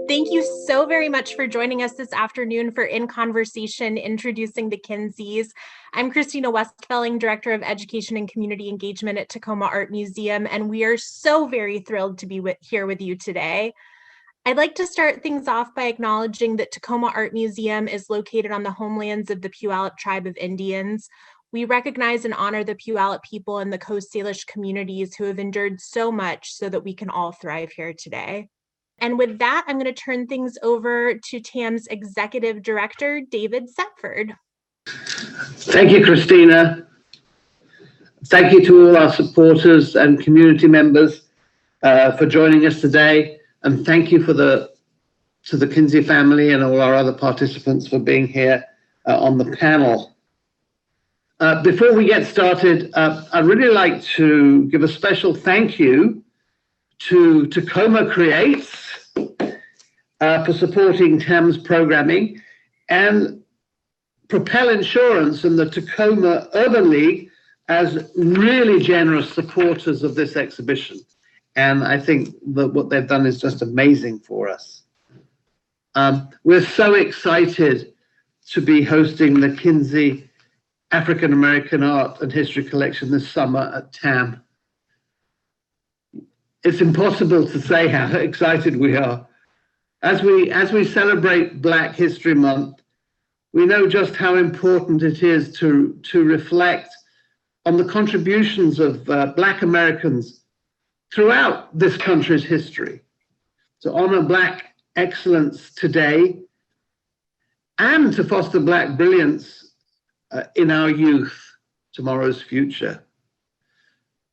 Thank you so very much for joining us this afternoon for In Conversation, Introducing the Kinseys. I'm Christina Westfelling, Director of Education and Community Engagement at Tacoma Art Museum, and we are so very thrilled to be here with you today. I'd like to start things off by acknowledging that Tacoma Art Museum is located on the homelands of the Puyallup tribe of Indians. We recognize and honor the Puyallup people and the Coast Salish communities who have endured so much so that we can all thrive here today. And with that, I'm going to turn things over to TAM's Executive Director, David Setford. Thank you, Christina. Thank you to all our supporters and community members for joining us today. And thank you to the Kinsey family and all our other participants for being here on the panel. Before we get started, I'd really like to give a special thank you to Tacoma Creates for supporting TAM's programming, and Propel Insurance and the Tacoma Urban League as really generous supporters of this exhibition. And I think that what they've done is just amazing for us. We're so excited to be hosting the Kinsey African American Art and History Collection this summer at TAM. It's impossible to say how excited we are. As we celebrate Black History Month, we know just how important it is to reflect on the contributions of Black Americans throughout this country's history, to honor Black excellence today, and to foster Black brilliance in our youth, tomorrow's future.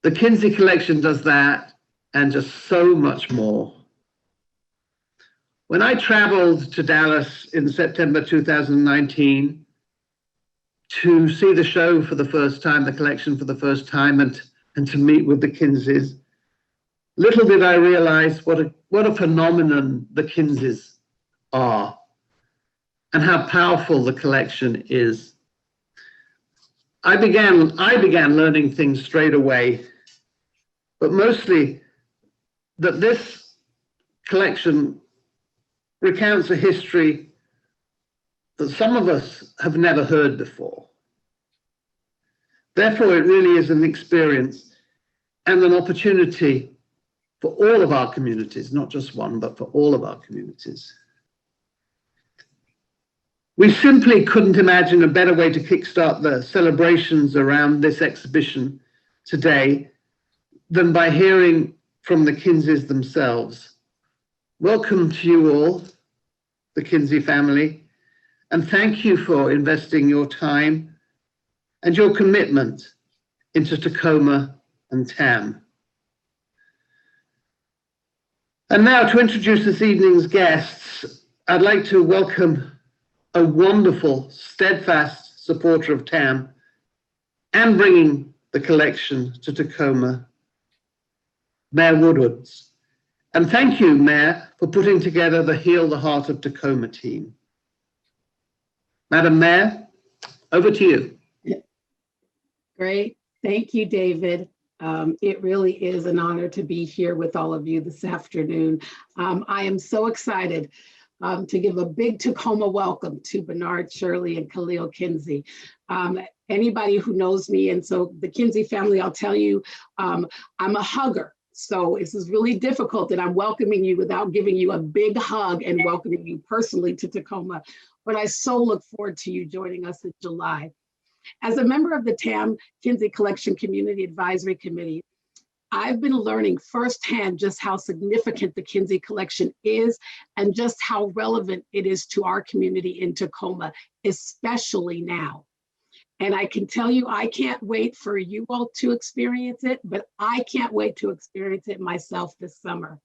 The Kinsey Collection does that, and just so much more. When I traveled to Dallas in September 2019 to see the show for the first time, the collection for the first time, and to meet with the Kinseys, little did I realize what a phenomenon the Kinseys are and how powerful the collection is. I began learning things straight away, but mostly that this collection recounts a history that some of us have never heard before. Therefore, it really is an experience and an opportunity for all of our communities, not just one, but for all of our communities. We simply couldn't imagine a better way to kickstart the celebrations around this exhibition today than by hearing from the Kinseys themselves. Welcome to you all, the Kinsey family, and thank you for investing your time and your commitment into Tacoma and TAM. And now, to introduce this evening's guests, I'd like to welcome a wonderful, steadfast supporter of TAM and bringing the collection to Tacoma, Mayor Woodwards. And thank you, Mayor, for putting together the Heal the Heart of Tacoma team. Madam Mayor, over to you. Great. Thank you, David. It really is an honor to be here with all of you this afternoon. I am so excited to give a big Tacoma welcome to Bernard, Shirley, and Khalil Kinsey. Anybody who knows me, and so the Kinsey family, I'll tell you, I'm a hugger. So this is really difficult that I'm welcoming you without giving you a big hug and welcoming you personally to Tacoma. But I so look forward to you joining us in July. As a member of the TAM Kinsey Collection Community Advisory Committee, I've been learning firsthand just how significant the Kinsey Collection is and just how relevant it is to our community in Tacoma, especially now. And I can tell you, I can't wait for you all to experience it, but I can't wait to experience it myself this summer.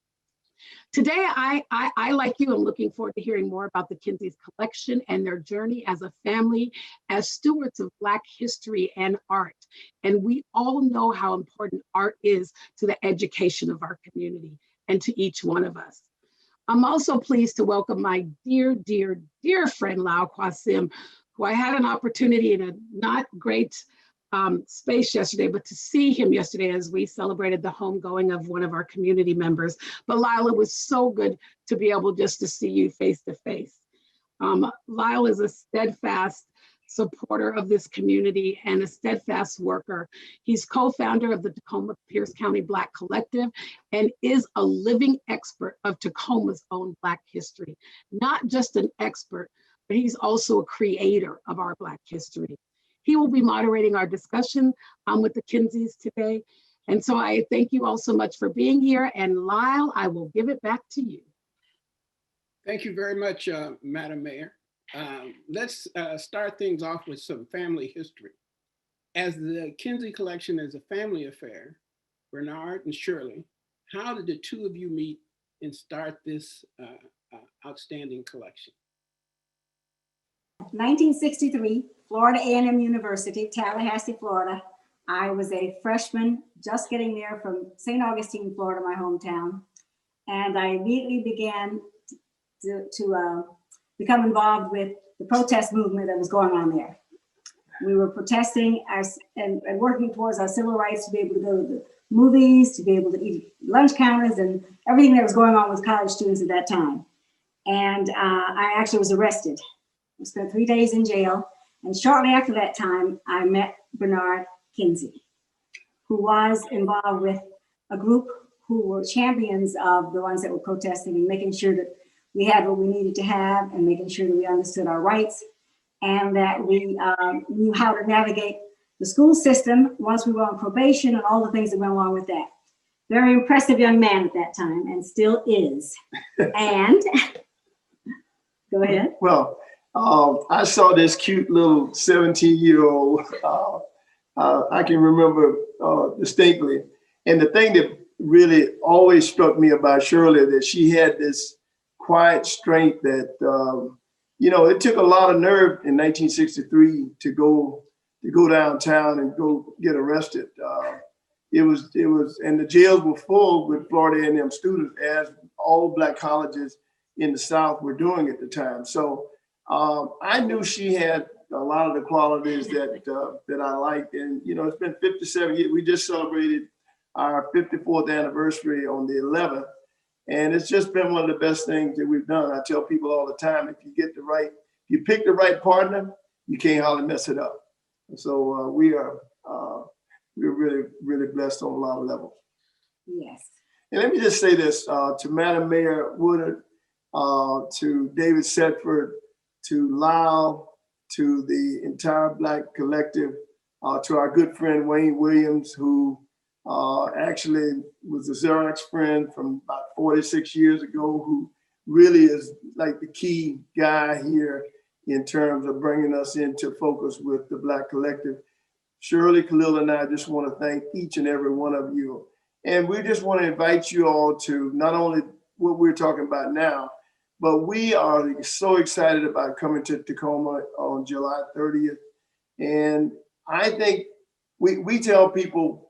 Today, I like you, I'm looking forward to hearing more about the Kinsey's collection and their journey as a family, as stewards of Black history and art. And we all know how important art is to the education of our community and to each one of us. I'm also pleased to welcome my dear, dear, dear friend, Lau Kwasim, who I had an opportunity in a not great space yesterday, but to see him yesterday as we celebrated the homegoing of one of our community members. But Lyle, it was so good to be able just to see you face to face. Lyle is a steadfast supporter of this community and a steadfast worker. He's co-founder of the Tacoma Pierce County Black Collective and is a living expert of Tacoma's own Black history. Not just an expert, but he's also a creator of our Black history. He will be moderating our discussion with the Kinseys today. And so I thank you all so much for being here. And Lyle, I will give it back to you. Thank you very much, Madam Mayor. Let's start things off with some family history. As the Kinsey Collection is a family affair, Bernard and Shirley, how did the two of you meet and start this outstanding collection? 1963, Florida A&M University, Tallahassee, Florida. I was a freshman just getting there from St. Augustine, Florida, my hometown. And I immediately began to become involved with the protest movement that was going on there. We were protesting and working towards our civil rights to be able to go to the movies, to be able to eat lunch counters, and everything that was going on with college students at that time. And I actually was arrested. I spent 3 days in jail. And shortly after that time, I met Bernard Kinsey, who was involved with a group who were champions of the ones that were protesting and making sure that we had what we needed to have and making sure that we understood our rights and that we knew how to navigate the school system once we were on probation and all the things that went along with that. Very impressive young man at that time and still is. And go ahead. Well, I saw this cute little 17-year-old, I can remember distinctly. And the thing that really always struck me about Shirley, that she had this quiet strength that, you know, it took a lot of nerve in 1963 to go downtown and go get arrested. It was, and the jails were full with Florida A&M students, as all Black colleges in the South were doing at the time. So I knew she had a lot of the qualities that I liked. And, you know, it's been 57 years. We just celebrated our 54th anniversary on the 11th. And it's just been one of the best things that we've done. I tell people all the time, if you pick the right partner, you can't hardly mess it up. And so we're really, really blessed on a lot of levels. Yes. And let me just say this to Madam Mayor Woodard, to David Setford, to Lyle, to the entire Black collective, to our good friend Wayne Williams, who actually was a Xerox friend from about 46 years ago, who really is like the key guy here in terms of bringing us into focus with the Black collective. Shirley, Khalil, and I just want to thank each and every one of you. And we just want to invite you all to not only what we're talking about now, but we are so excited about coming to Tacoma on July 30th. And I think we tell people,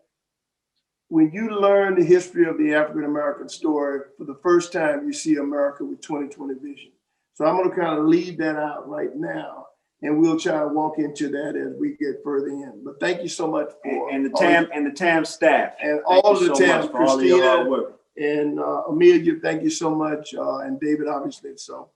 when you learn the history of the African-American story, for the first time, you see America with 20/20 vision. So I'm going to kind of leave that out right now, and we'll try to walk into that as we get further in. But thank you so much for and the TAM staff and all of the TAM, Christina work. and Amelia. Thank you so much, and David, obviously. So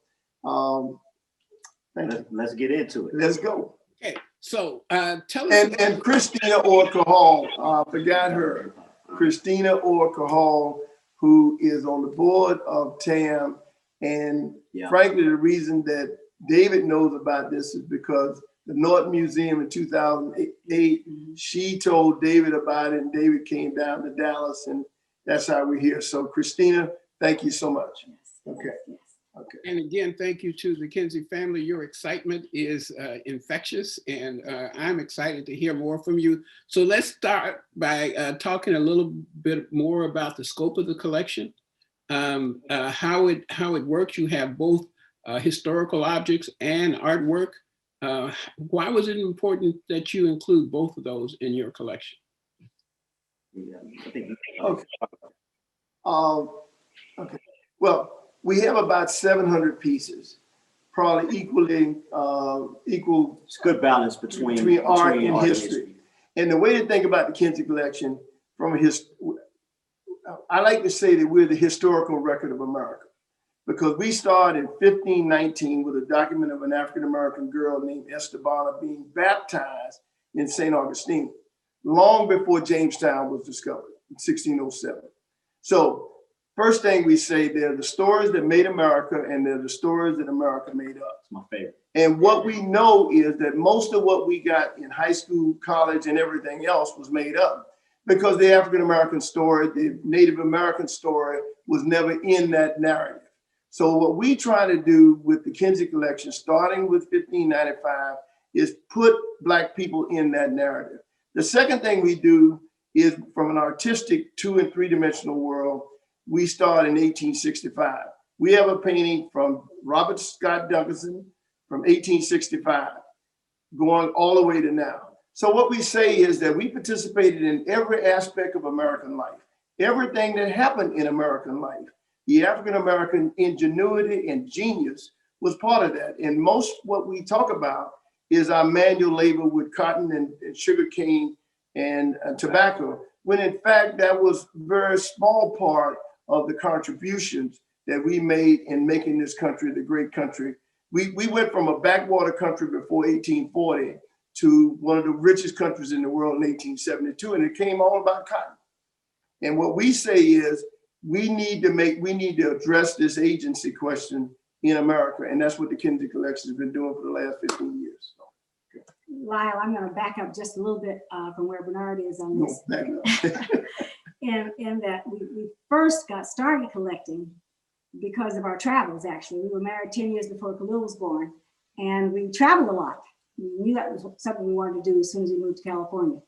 let's get into it. Let's go. Okay, so tell us. And Christina Orr-Cahal, forgot her. Christina Orr-Cahal, who is on the board of TAM. And frankly, the reason that David knows about this is because the Norton Museum in 2008, she told David about it, and David came down to Dallas, and that's how we're here. So Christina, thank you so much. Okay. Okay. And again, thank you to the Kinsey family. Your excitement is infectious, and I'm excited to hear more from you. So let's start by talking a little bit more about the scope of the collection, how it works. You have both historical objects and artwork. Why was it important that you include both of those in your collection? Okay. Okay. Well, we have about 700 pieces, probably equal. It's good balance between art and history. And the way to think about the Kinsey Collection from I like to say that we're the historical record of America, because we started in 1519 with a document of an African-American girl named Estebanna being baptized in St. Augustine, long before Jamestown was discovered in 1607. So first thing we say, they're the stories that made America, and they're the stories that America made up. It's my favorite. And what we know is that most of what we got in high school, college, and everything else was made up, because the African-American story, the Native American story was never in that narrative. So what we try to do with the Kinsey Collection, starting with 1595, is put Black people in that narrative. The second thing we do is, from an artistic 2- and 3-dimensional world, we start in 1865. We have a painting from Robert Scott Duncanson from 1865, going all the way to now. So what we say is that we participated in every aspect of American life, everything that happened in American life. The African-American ingenuity and genius was part of that. And most what we talk about is our manual labor with cotton and sugar cane and tobacco, when in fact that was a very small part of the contributions that we made in making this country the great country. We went from a backwater country before 1840 to one of the richest countries in the world in 1872, and it came all about cotton. And what we say is we need to address this agency question in America, and that's what the Kinsey Collection has been doing for the last 15 years. So, okay. Lyle, I'm going to back up just a little bit from where Bernard is on this. No, back up. in that we first got started collecting because of our travels, actually. We were married 10 years before Khalil was born, and we traveled a lot. We knew that was something we wanted to do as soon as we moved to California.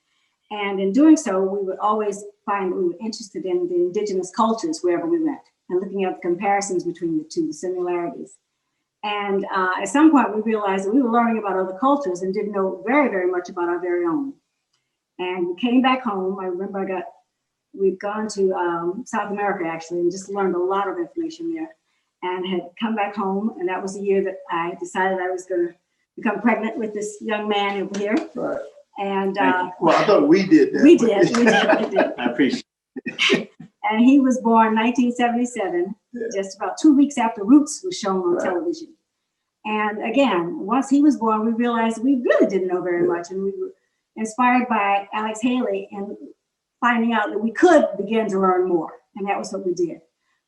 And in doing so, we would always find that we were interested in the indigenous cultures wherever we went, and looking at the comparisons between the two, the similarities. And at some point, we realized that we were learning about other cultures and didn't know very, very much about our very own. And we came back home. I remember we'd gone to South America, actually, and just learned a lot of information there, and had come back home. And that was the year that I decided I was going to become pregnant with this young man over here. Right. And well, I thought we did that. We did. I appreciate it. And he was born 1977, just about 2 weeks after Roots was shown on television. And again, once he was born, we realized we really didn't know very much. And we were inspired by Alex Haley and finding out that we could begin to learn more. And that was what we did.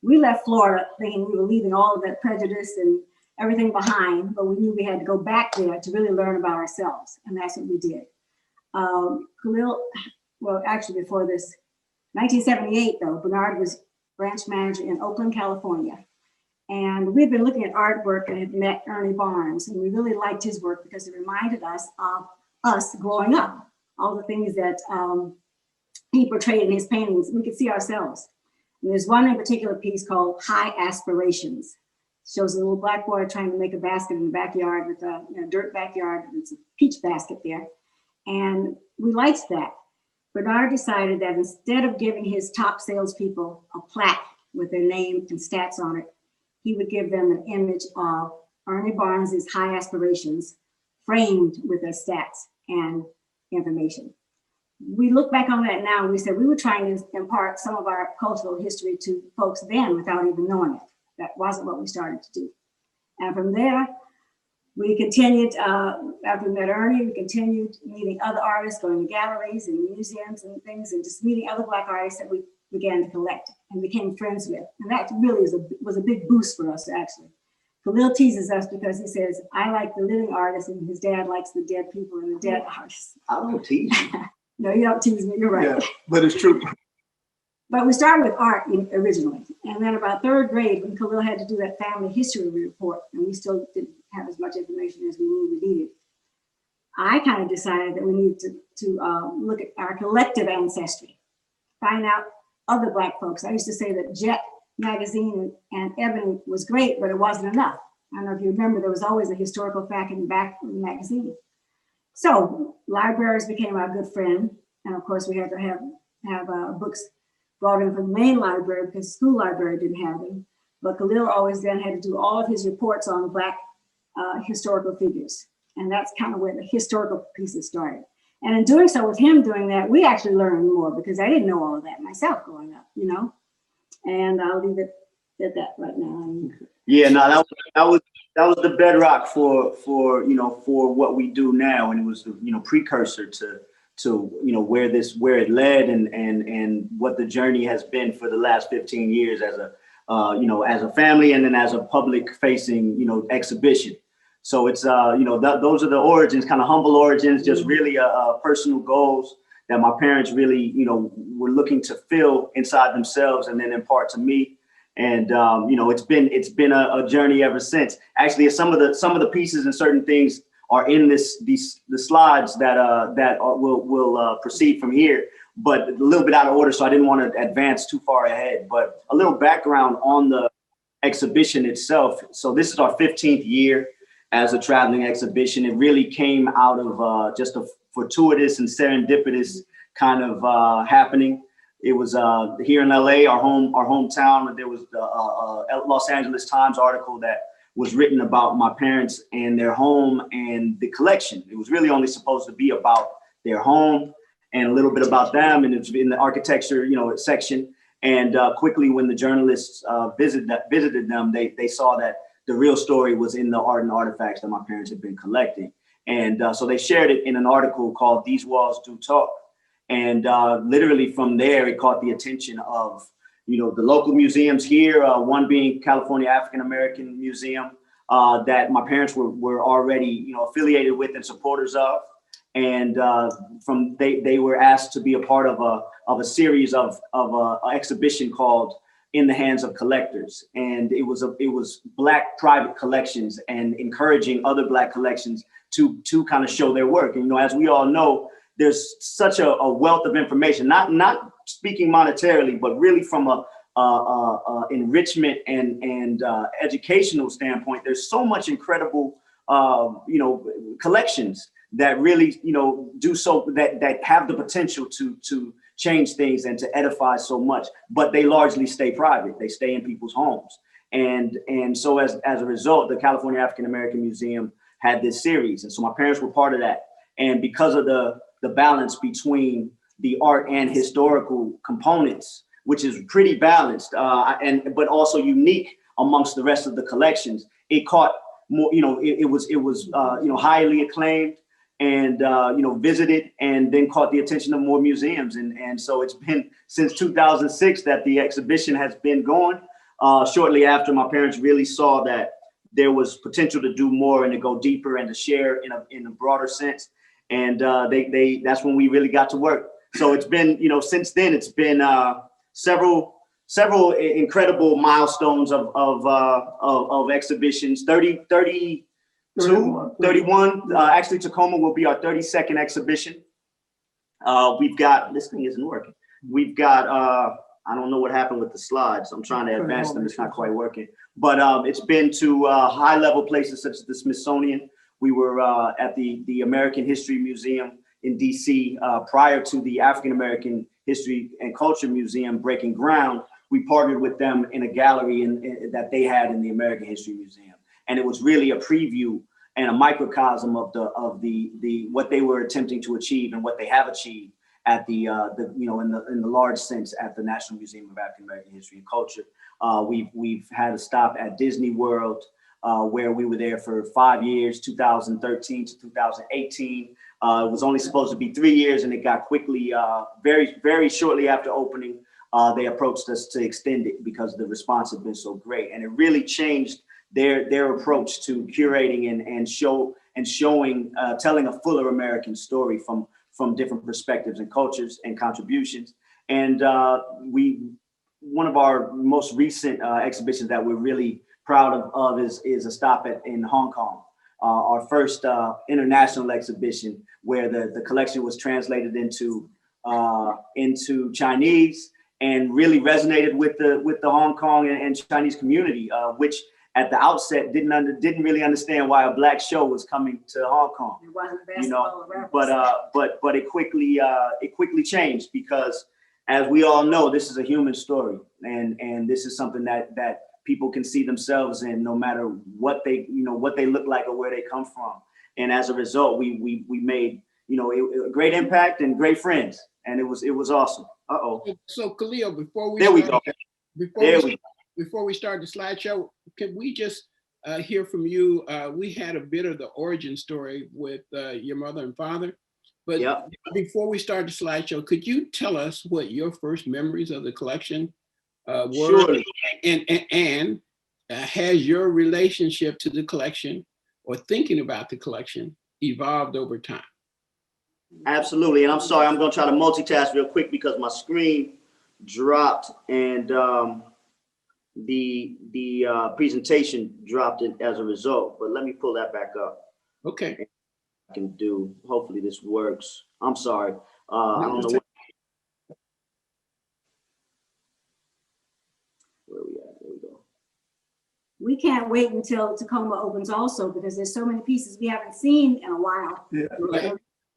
We left Florida thinking we were leaving all of that prejudice and everything behind, but we knew we had to go back there to really learn about ourselves. And that's what we did. Khalil, well, actually before this, 1978 though, Bernard was branch manager in Oakland, California. And we'd been looking at artwork and had met Ernie Barnes, and we really liked his work because it reminded us of us growing up, all the things that he portrayed in his paintings. We could see ourselves. And there's one in particular piece called High Aspirations. It shows a little black boy trying to make a basket in the backyard with a dirt backyard. It's a peach basket there. And we liked that. Bernard decided that instead of giving his top salespeople a plaque with their name and stats on it, he would give them an image of Ernie Barnes's High Aspirations framed with their stats and information. We look back on that now and we said we were trying to impart some of our cultural history to folks then without even knowing it. That wasn't what we started to do. And from there, we continued, after we met Ernie, we continued meeting other artists, going to galleries and museums and things, and just meeting other Black artists that we began to collect and became friends with. And that really was a big boost for us, actually. Khalil teases us because he says, I like the living artists and his dad likes the dead people and the dead artists. I don't tease you. No, you don't tease me, you're right. Yeah, but it's true. But we started with art originally. And then about third grade, when Khalil had to do that family history report, and we still didn't have as much information as we knew we needed, I kind of decided that we needed to look at our collective ancestry, find out other Black folks. I used to say that Jet magazine and Ebony was great, but it wasn't enough. I don't know if you remember, there was always a historical fact in the back of the magazine. So libraries became our good friend. And of course we had to have books brought in from the main library because the school library didn't have them. But Khalil always then had to do all of his reports on Black historical figures. And that's kind of where the historical pieces started. And in doing so, with him doing that, we actually learned more because I didn't know all of that myself growing up, you know. And I'll leave it at that right now. Yeah, no, that was the bedrock for what we do now, and it was the precursor to where it led and what the journey has been for the last 15 years as a family and then as a public facing exhibition. So it's those are the origins, kind of humble origins, just really personal goals that my parents really were looking to fill inside themselves and then impart to me. And it's been a journey ever since. Actually, some of the pieces and certain things are in the slides that will proceed from here, but a little bit out of order, so I didn't want to advance too far ahead. But a little background on the exhibition itself. So this is our 15th year as a traveling exhibition. It really came out of just a fortuitous and serendipitous kind of happening. It was here in LA, our hometown. There was the Los Angeles Times article that was written about my parents and their home and the collection. It was really only supposed to be about their home and a little bit about them, and it's in the architecture, section. And quickly, when the journalists visited them, they saw that the real story was in the art and artifacts that my parents had been collecting. And so they shared it in an article called "These Walls Do Talk." And literally from there, it caught the attention of, the local museums here, one being California African American Museum, that my parents were already, affiliated with and supporters of. And they were asked to be a part of a series of an exhibition called "In the Hands of Collectors." And it was Black private collections and encouraging other Black collections to kind of show their work. And, as we all know, there's such a wealth of information, not speaking monetarily, but really from a enrichment and educational standpoint. There's so much incredible, collections that really, do so that have the potential to change things and to edify so much, but they largely stay private. They stay in people's homes. And so as a result, the California African American Museum had this series. And so my parents were part of that. And because of the balance between the art and historical components, which is pretty balanced, but also unique amongst the rest of the collections, it caught more, it was highly acclaimed and visited, and then caught the attention of more museums. And so it's been since 2006 that the exhibition has been going. Shortly after, my parents really saw that there was potential to do more and to go deeper and to share in a broader sense. And that's when we really got to work. So it's been, since then, it's been several incredible milestones of exhibitions. 31. Actually, Tacoma will be our 32nd exhibition. We've got, this thing isn't working. We've got, I don't know what happened with the slides. I'm trying to advance them. It's not quite working. But it's been to high level places such as the Smithsonian. We were at the American History Museum in DC prior to the African American History and Culture Museum breaking ground. We partnered with them in a gallery that they had in the American History Museum, and it was really a preview and a microcosm of the what they were attempting to achieve and what they have achieved at in the large sense at the National Museum of African American History and Culture. We've had a stop at Disney World, where we were there for 5 years, 2013 to 2018. It was only supposed to be 3 years, and it got quickly, very, very shortly after opening, they approached us to extend it because the response had been so great. And it really changed their approach to curating and showing, telling a fuller American story from different perspectives and cultures and contributions. And one of our most recent exhibitions that we're really proud of is a stop in Hong Kong, our first international exhibition where the collection was translated into Chinese and really resonated with the Hong Kong and Chinese community, which at the outset didn't really understand why a Black show was coming to Hong Kong. It wasn't but it quickly changed, because as we all know, this is a human story, and this is something that people can see themselves in, no matter what they look like or where they come from. And as a result, we made you know, a great impact and great friends. And it was awesome. Uh-oh. So Khalil, before we There we start, go. before we start the slideshow, can we just hear from you? We had a bit of the origin story with your mother and father, but Yep. before we start the slideshow, could you tell us what your first memories of the collection were? Surely. And has your relationship to the collection or thinking about the collection evolved over time? Absolutely. And I'm sorry, I'm going to try to multitask real quick because my screen dropped and the presentation dropped it as a result. But let me pull that back up. Okay. I can do. Hopefully this works. I'm sorry. I don't know where we at. There we go. We can't wait until Tacoma opens also because there's so many pieces we haven't seen in a while. Yeah.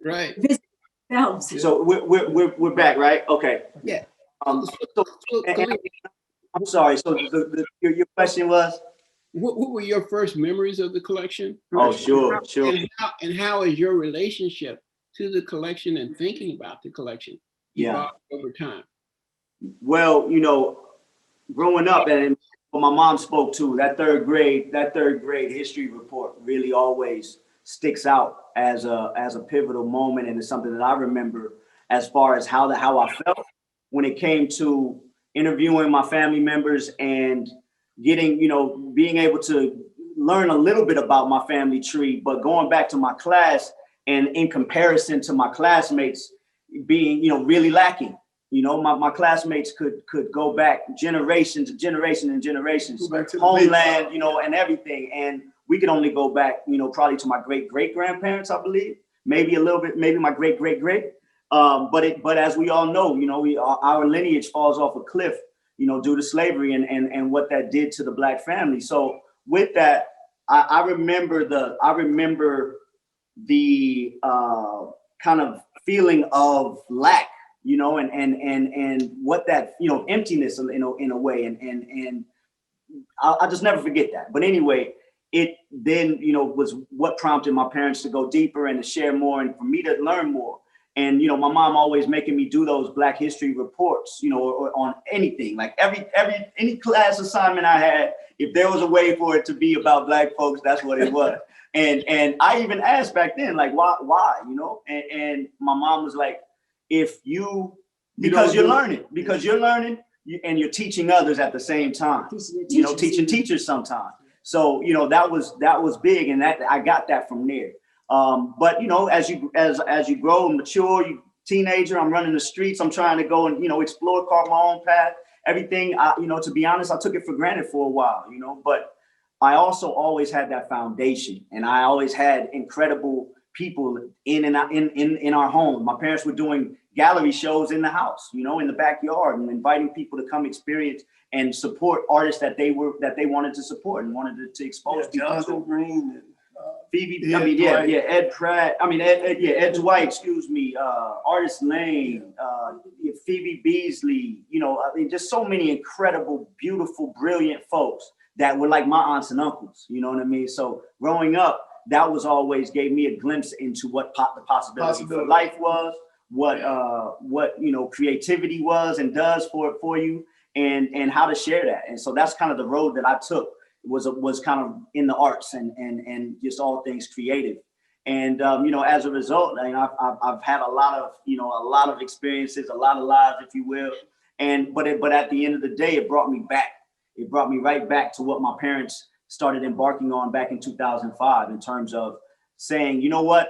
Right. Visit themselves. So we're back, right? Okay. Yeah. So, I'm sorry. So your question was? What were your first memories of the collection? Oh, sure. And how is your relationship to the collection and thinking about the collection evolved over time? Well, you know, growing up, and what my mom spoke to, that third grade history report really always sticks out as a pivotal moment, and it's something that I remember as far as how I felt when it came to interviewing my family members and getting, you know, being able to learn a little bit about my family tree, but going back to my class and in comparison to my classmates being, you know, really lacking. You know, my classmates could go back generation to generation and generations, homeland, you know, and everything. And we could only go back, you know, probably to my great-great-grandparents, I believe, maybe a little bit, maybe my great-great-great. But as we all know, you know, our lineage falls off a cliff, you know, due to slavery and what that did to the Black family. So with that, I remember the kind of feeling of lack, you know, and what that, you know, emptiness, in a way, and I'll just never forget that. But anyway, it then, you know, was what prompted my parents to go deeper and to share more and for me to learn more. And, you know, my mom always making me do those Black history reports, you know, or on anything, like any class assignment I had, if there was a way for it to be about Black folks, that's what it was. And I even asked back then, like, why, you know, and my mom was like, because you're learning and you're teaching others at the same time, you know, teaching teachers sometimes. So, you know, that was big, and that I got that from there. But, you know, as you grow and mature, you teenager, I'm running the streets, I'm trying to go and, you know, explore, carve my own path, everything. You know, to be honest, I took it for granted for a while, you know, but I also always had that foundation, and I always had incredible people in our home. My parents were doing gallery shows in the house, you know, in the backyard, and inviting people to come experience and support artists that they wanted to support and wanted to expose people Jonathan to. Green and Phoebe, Ed Pratt, Ed Dwight, excuse me, Artist Lane, Phoebe Beasley, you know, I mean, just so many incredible, beautiful, brilliant folks that were like my aunts and uncles, you know what I mean? So growing up, that was always gave me a glimpse into what the possibility for life was, what you know, creativity was and does for you, and how to share that. And so that's kind of the road that I took, was kind of in the arts and just all things creative. And you know, as a result, I mean, I've had a lot of experiences, a lot of lives, if you will. But at the end of the day, it brought me back. It brought me right back to what my parents started embarking on back in 2005, in terms of saying, you know what,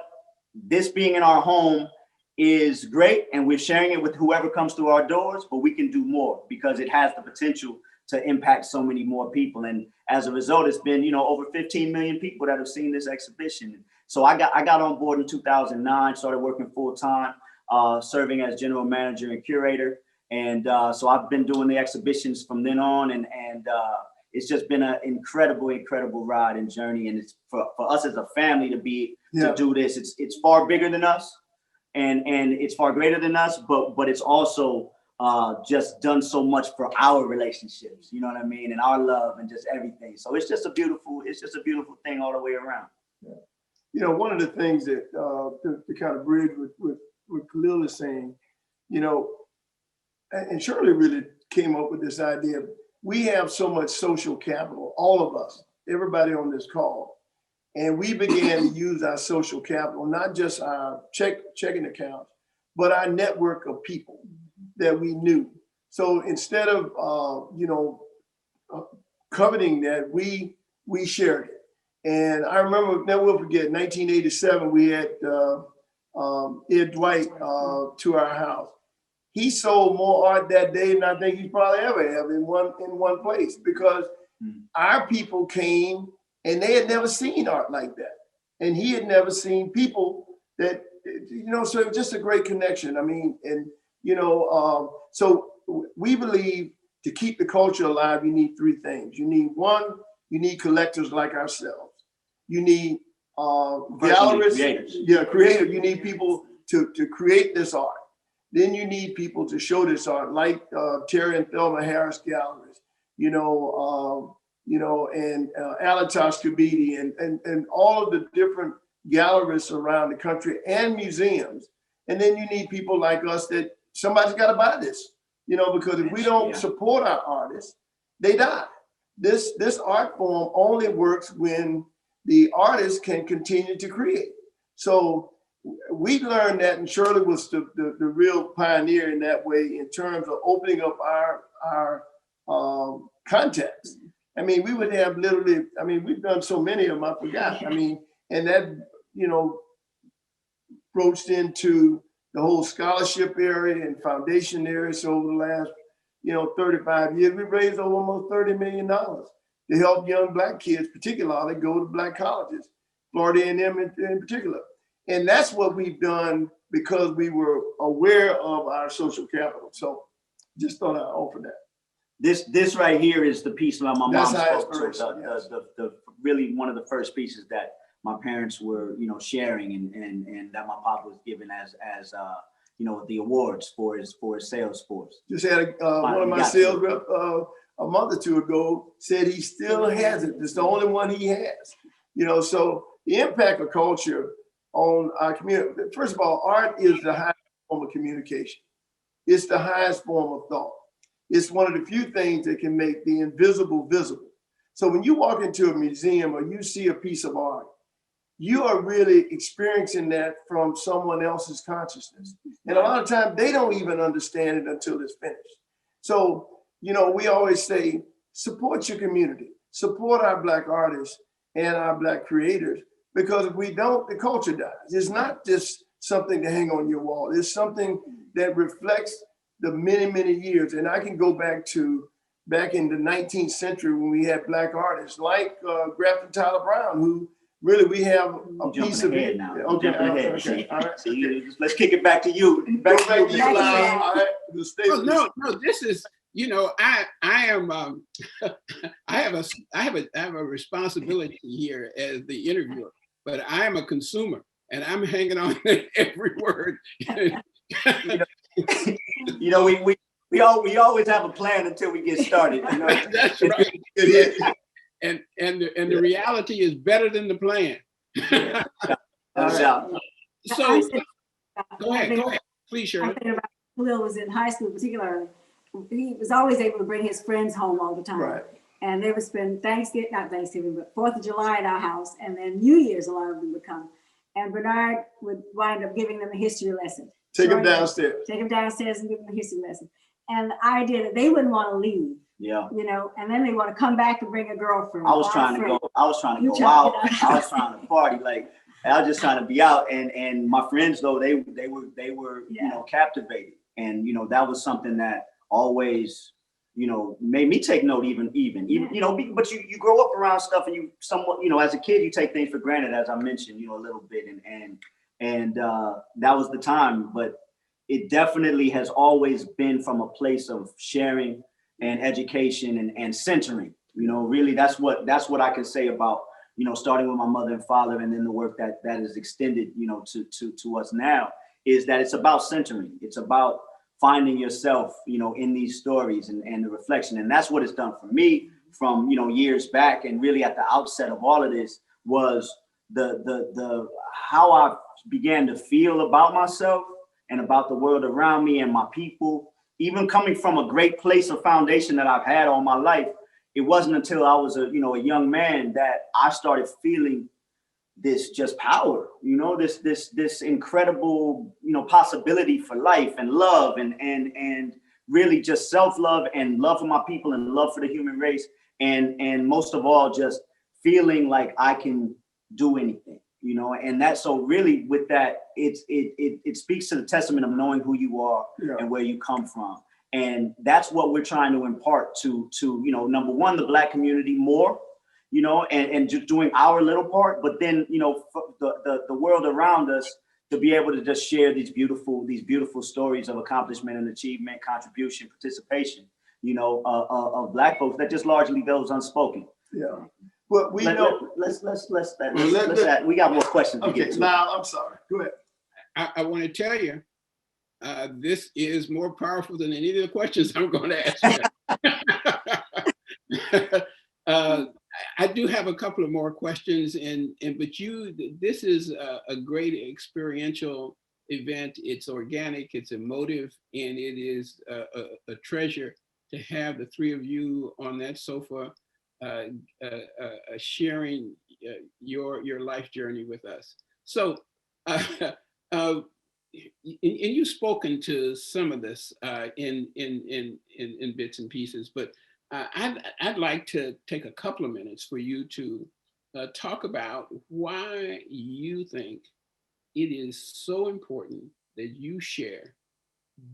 this being in our home is great, and we're sharing it with whoever comes through our doors, but we can do more because it has the potential to impact so many more people. And as a result, it's been, you know, over 15 million people that have seen this exhibition. So I got on board in 2009, started working full time, serving as general manager and curator. And so I've been doing the exhibitions from then on, and it's just been an incredible ride and journey. And it's for us as a family to do this. It's far bigger than us, and it's far greater than us, but it's also just done so much for our relationships, you know what I mean, and our love and just everything. So it's just a beautiful thing all the way around. you know, one of the things that to kind of bridge with what Khalil is saying, you know, and Shirley really came up with this idea. We have so much social capital, all of us, everybody on this call. And we began to use our social capital, not just our checking accounts, but our network of people that we knew. So instead of, you know, coveting that, we shared it. And I remember, never will forget, 1987, we had Ed Dwight to our house. He sold more art that day than I think he's probably ever have in one place, because our people came and they had never seen art like that. And he had never seen people that, you know, so it was just a great connection. I mean, and, you know, so we believe to keep the culture alive, you need three things. You need one, you need collectors like ourselves. You need gallerists, creators. You need people to create this art. Then you need people to show this art, like Terry and Thelma Harris galleries, you know, and Alatosh Kabidi and all of the different gallerists around the country and museums. And then you need people like us that somebody's got to buy this, you know, because if we don't support our artists, they die. This art form only works when the artist can continue to create. So we learned that, and Shirley was the real pioneer in that way in terms of opening up our contacts. I mean, we would have literally, I mean, we've done so many of them, I forgot. I mean, and that, you know, broached into the whole scholarship area and foundation area. So over the last, you know, 35 years, we've raised over almost $30 million to help young Black kids, particularly go to Black colleges, Florida A&M in particular. And that's what we've done because we were aware of our social capital. So just thought I'd offer that. This right here is the piece that my mom spoke to, yes. the really one of the first pieces that my parents were, you know, sharing and that my pop was given as you know, the awards for his sales force. Just had one of my sales rep a month or two ago said he still has it. It's the only one he has. You know, so the impact of culture on our community. First of all, art is the highest form of communication. It's the highest form of thought. It's one of the few things that can make the invisible visible. So when you walk into a museum or you see a piece of art, you are really experiencing that from someone else's consciousness. And a lot of times they don't even understand it until it's finished. So, you know, we always say, support your community, support our Black artists and our Black creators, because if we don't, the culture dies. It's not just something to hang on your wall. It's something that reflects the many, many years. And I can go back in the 19th century when we had Black artists like Grafton Tyler Brown, who really we have a piece of it. Now. Okay, okay. All right. See, let's kick it back to you. All right. No, this is, you know, I am I have a responsibility here as the interviewer, but I am a consumer and I'm hanging on to every word. You know, we always have a plan until we get started. You know? That's right. And the reality is better than the plan. So go ahead, please, Shirley. Khalil was in high school, particularly. He was always able to bring his friends home all the time. Right. And they would spend not Thanksgiving, but 4th of July at our house. And then New Year's, a lot of them would come. And Bernard would wind up giving them a history lesson. Take them downstairs. Take them downstairs and give them a history lesson. And the idea that they wouldn't want to leave. Yeah. You know, and then they want to come back and bring a girlfriend. I was trying to go out. I was trying to party. Like I was just trying to be out. And my friends though, they were you know, captivated. And you know, that was something that always, you know, made me take note even, you know, but you grow up around stuff and you somewhat, you know, as a kid, you take things for granted, as I mentioned, you know, a little bit and that was the time, but it definitely has always been from a place of sharing and education and centering, you know, really that's what I can say about, you know, starting with my mother and father and then the work that is extended, you know, to us now, is that it's about centering. It's about finding yourself, you know, in these stories and the reflection. And that's what it's done for me from, you know, years back. And really at the outset of all of this was the how I began to feel about myself and about the world around me and my people, even coming from a great place of foundation that I've had all my life, it wasn't until I was a young man that I started feeling this just power, this incredible, possibility for life and love and really just self-love and love for my people and love for the human race. And most of all, just feeling like I can do anything, and that, so really with that, it speaks to the testament of knowing who you are and where you come from. And that's what we're trying to impart to number one, the Black community more, and just doing our little part, but then, the world around us, to be able to just share these beautiful stories of accomplishment and achievement, contribution, participation, of Black folks that just largely goes unspoken. Yeah. Well, we know. Let's we got more questions. Okay, now I'm sorry. Go ahead. I want to tell you, this is more powerful than any of the questions I'm going to ask you. I do have a couple of more questions, but this is a great experiential event. It's organic, it's emotive, and it is a treasure to have the three of you on that sofa sharing your life journey with us. So, and you've spoken to some of this in bits and pieces, but I'd like to take a couple of minutes for you to talk about why you think it is so important that you share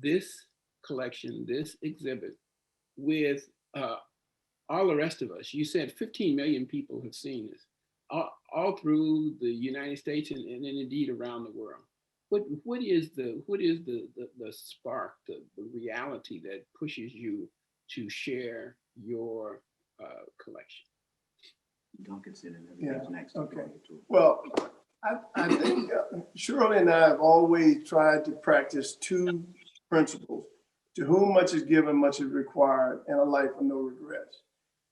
this collection, this exhibit, with all the rest of us. You said 15 million people have seen this, all through the United States and indeed around the world. What is the spark, the reality that pushes you to share your collection? Don't consider next. Okay. Well, I think Shirley and I have always tried to practice two principles: to whom much is given, much is required, and a life of no regrets.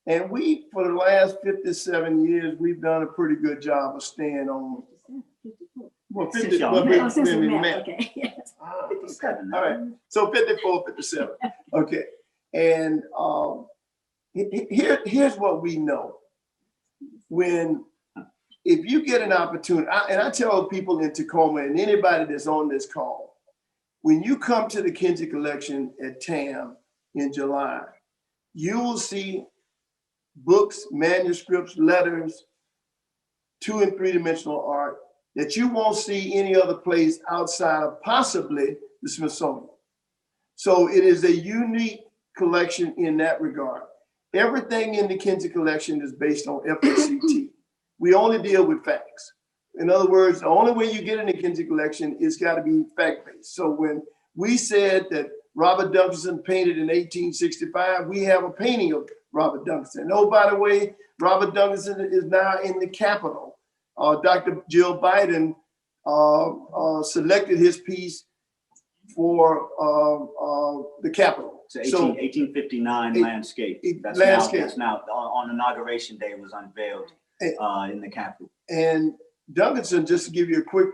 And we, for the last 57 years, we've done a pretty good job of staying on. Well, 50, since we met. Okay. Yes. 57. All right. So 54, 57. Okay. And here's what we know. If you get an opportunity, and I tell people in Tacoma and anybody that's on this call, when you come to the Kinsey Collection at TAM in July, you will see books, manuscripts, letters, 2- and 3-dimensional art that you won't see any other place outside of possibly the Smithsonian. So it is a unique collection in that regard. Everything in the Kinsey Collection is based on FACT. We only deal with facts. In other words, the only way you get in the Kinsey Collection is got to be fact-based. So when we said that Robert Duncanson painted in 1865, we have a painting of Robert Duncanson. Oh, by the way, Robert Duncanson is now in the Capitol. Dr. Jill Biden selected his piece for the Capitol. It's 1859 landscape. That's now on Inauguration Day was unveiled in the Capitol. And Duncanson, just to give you a quick,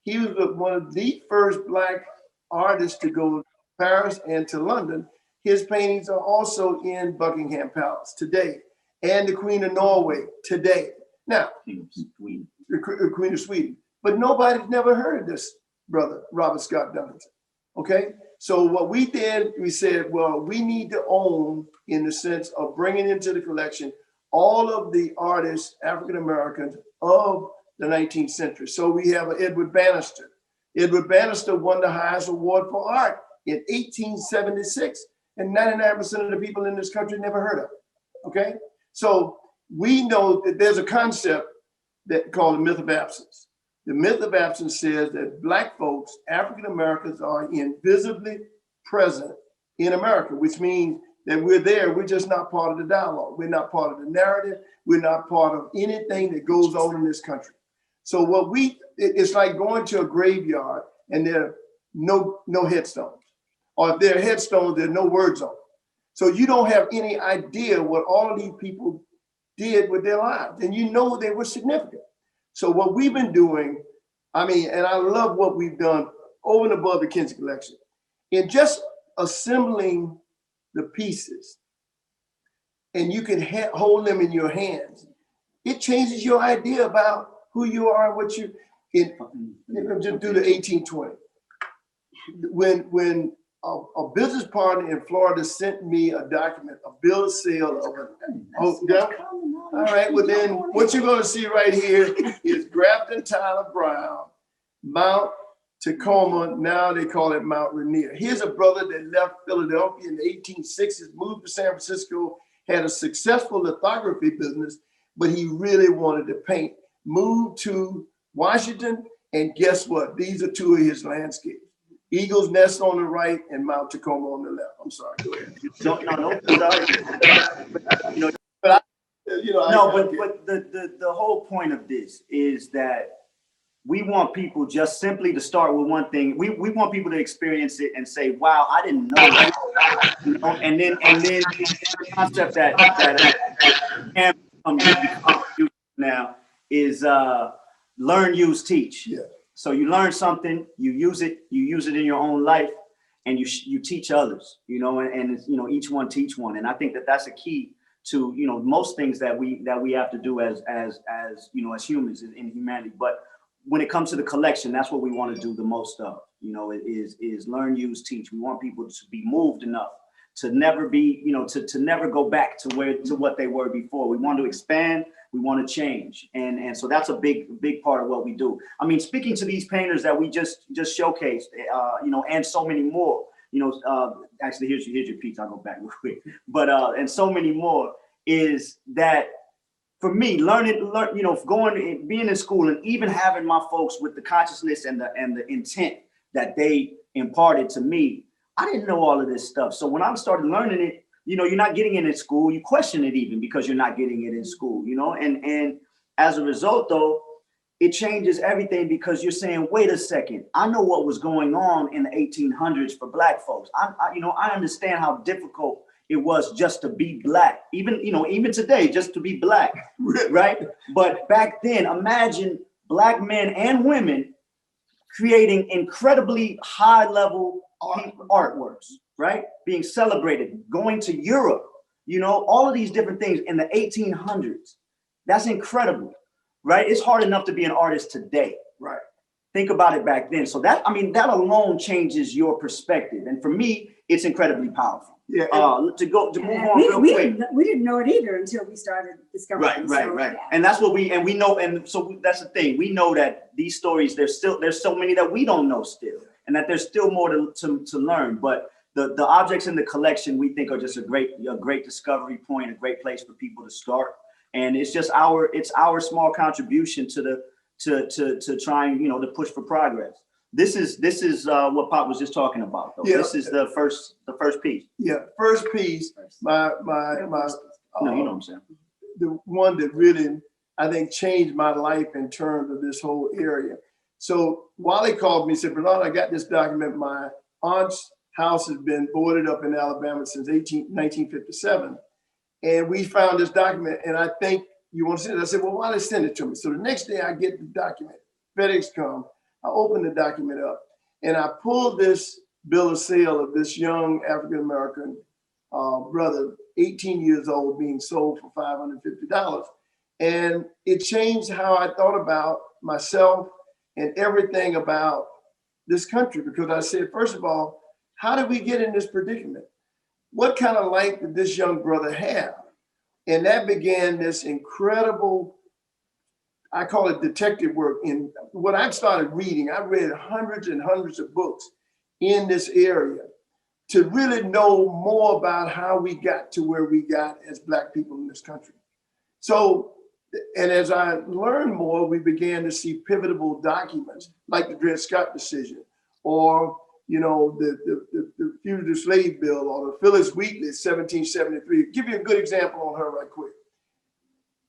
he was one of the first Black artists to go to Paris and to London. His paintings are also in Buckingham Palace today, and the Queen of Norway today. Now, the Queen of Sweden. But nobody's never heard of this brother, Robert Scott Duncanson. Okay? So what we did, we said, well, we need to own, in the sense of bringing into the collection all of the artists, African Americans of the 19th century. So we have Edward Bannister. Edward Bannister won the highest award for art in 1876, and 99% of the people in this country never heard of it. Okay? So we know that there's a concept that called the myth of absence. The myth of absence says that Black folks, African Americans, are invisibly present in America, which means that we're there, we're just not part of the dialogue. We're not part of the narrative. We're not part of anything that goes on in this country. So it's like going to a graveyard and there are no headstones. Or if there are headstones, there are no words on them. So you don't have any idea what all of these people did with their lives. And you know they were significant. So what we've been doing, I mean, and I love what we've done over and above the Kinsey Collection, in just assembling the pieces, and you can hold them in your hands. It changes your idea about who you are and what you, just do the 1820. When a business partner in Florida sent me a document, a bill of sale of all right, well then what you're going to see right here is Grafton Tyler Brown, Mount Tacoma, now they call it Mount Rainier. Here's a brother that left Philadelphia in the 1860s, moved to San Francisco, had a successful lithography business, but he really wanted to paint. Moved to Washington, and guess what? These are two of his landscapes. Eagle's Nest on the right and Mount Tacoma on the left. I'm sorry, go ahead. But the whole point of this is that we want people just simply to start with one thing. We want people to experience it and say, wow, I didn't know that. You know? And then the concept that TAM now is learn, use, teach. Yeah. So you learn something, you use it in your own life, and you teach others, you know, and it's, you know, each one teach one. And I think that that's a key to, you know, most things that we have to do as you know, as humans in humanity. But when it comes to the collection, that's what we want to do the most of, you know, is learn, use, teach. We want people to be moved enough to never be, you know, to never go back to what they were before. We want to expand, we want to change. And so that's a big part of what we do. I mean, speaking to these painters that we just showcased, you know, and so many more, you know, actually here's your piece, I'll go back real quick. But and so many more is that for me, you know, being in school and even having my folks with the consciousness and the intent that they imparted to me, I didn't know all of this stuff. So when I started learning it, you know, you're not getting it in school. You question it even because you're not getting it in school, you know, and as a result, though, it changes everything because you're saying, wait a second, I know what was going on in the 1800s for Black folks. You know, I understand how difficult it was just to be Black, even today, just to be Black, right? But back then, imagine Black men and women creating incredibly high level artworks, right? Being celebrated, going to Europe, you know, all of these different things in the 1800s. That's incredible, right? It's hard enough to be an artist today, right? Think about it back then. So that alone changes your perspective. And for me, it's incredibly powerful. Yeah. To move on real quick. We didn't know it either until we started discovering. Right. Yeah. And that's what we know. And so that's the thing. We know that these stories, there's so many that we don't know still, and that there's still more to learn. But the objects in the collection, we think, are just a great discovery point, a great place for people to start. And it's just our small contribution to trying, you know, to push for progress. This is what Pop was just talking about, though. Yeah. This is the first piece. Yeah, first piece. No, you know what I'm saying. The one that really, I think, changed my life in terms of this whole area. So Wally called me and said, Bernard, I got this document. My aunt's house has been boarded up in Alabama since 1957. And we found this document, and I think you want to see it. I said, well, Wally, send it to me. So the next day I get the document. FedEx come. I opened the document up, and I pulled this bill of sale of this young African-American brother, 18 years old, being sold for $550. And it changed how I thought about myself and everything about this country, because I said, first of all, how did we get in this predicament? What kind of life did this young brother have? And that began this incredible, I call it detective work. In what I started reading, I read hundreds and hundreds of books in this area to really know more about how we got to where we got as Black people in this country. So, and as I learned more, we began to see pivotal documents like the Dred Scott decision, or, you know, the Fugitive Slave Bill, or the Phyllis Wheatley, 1773. Give you a good example on her right quick.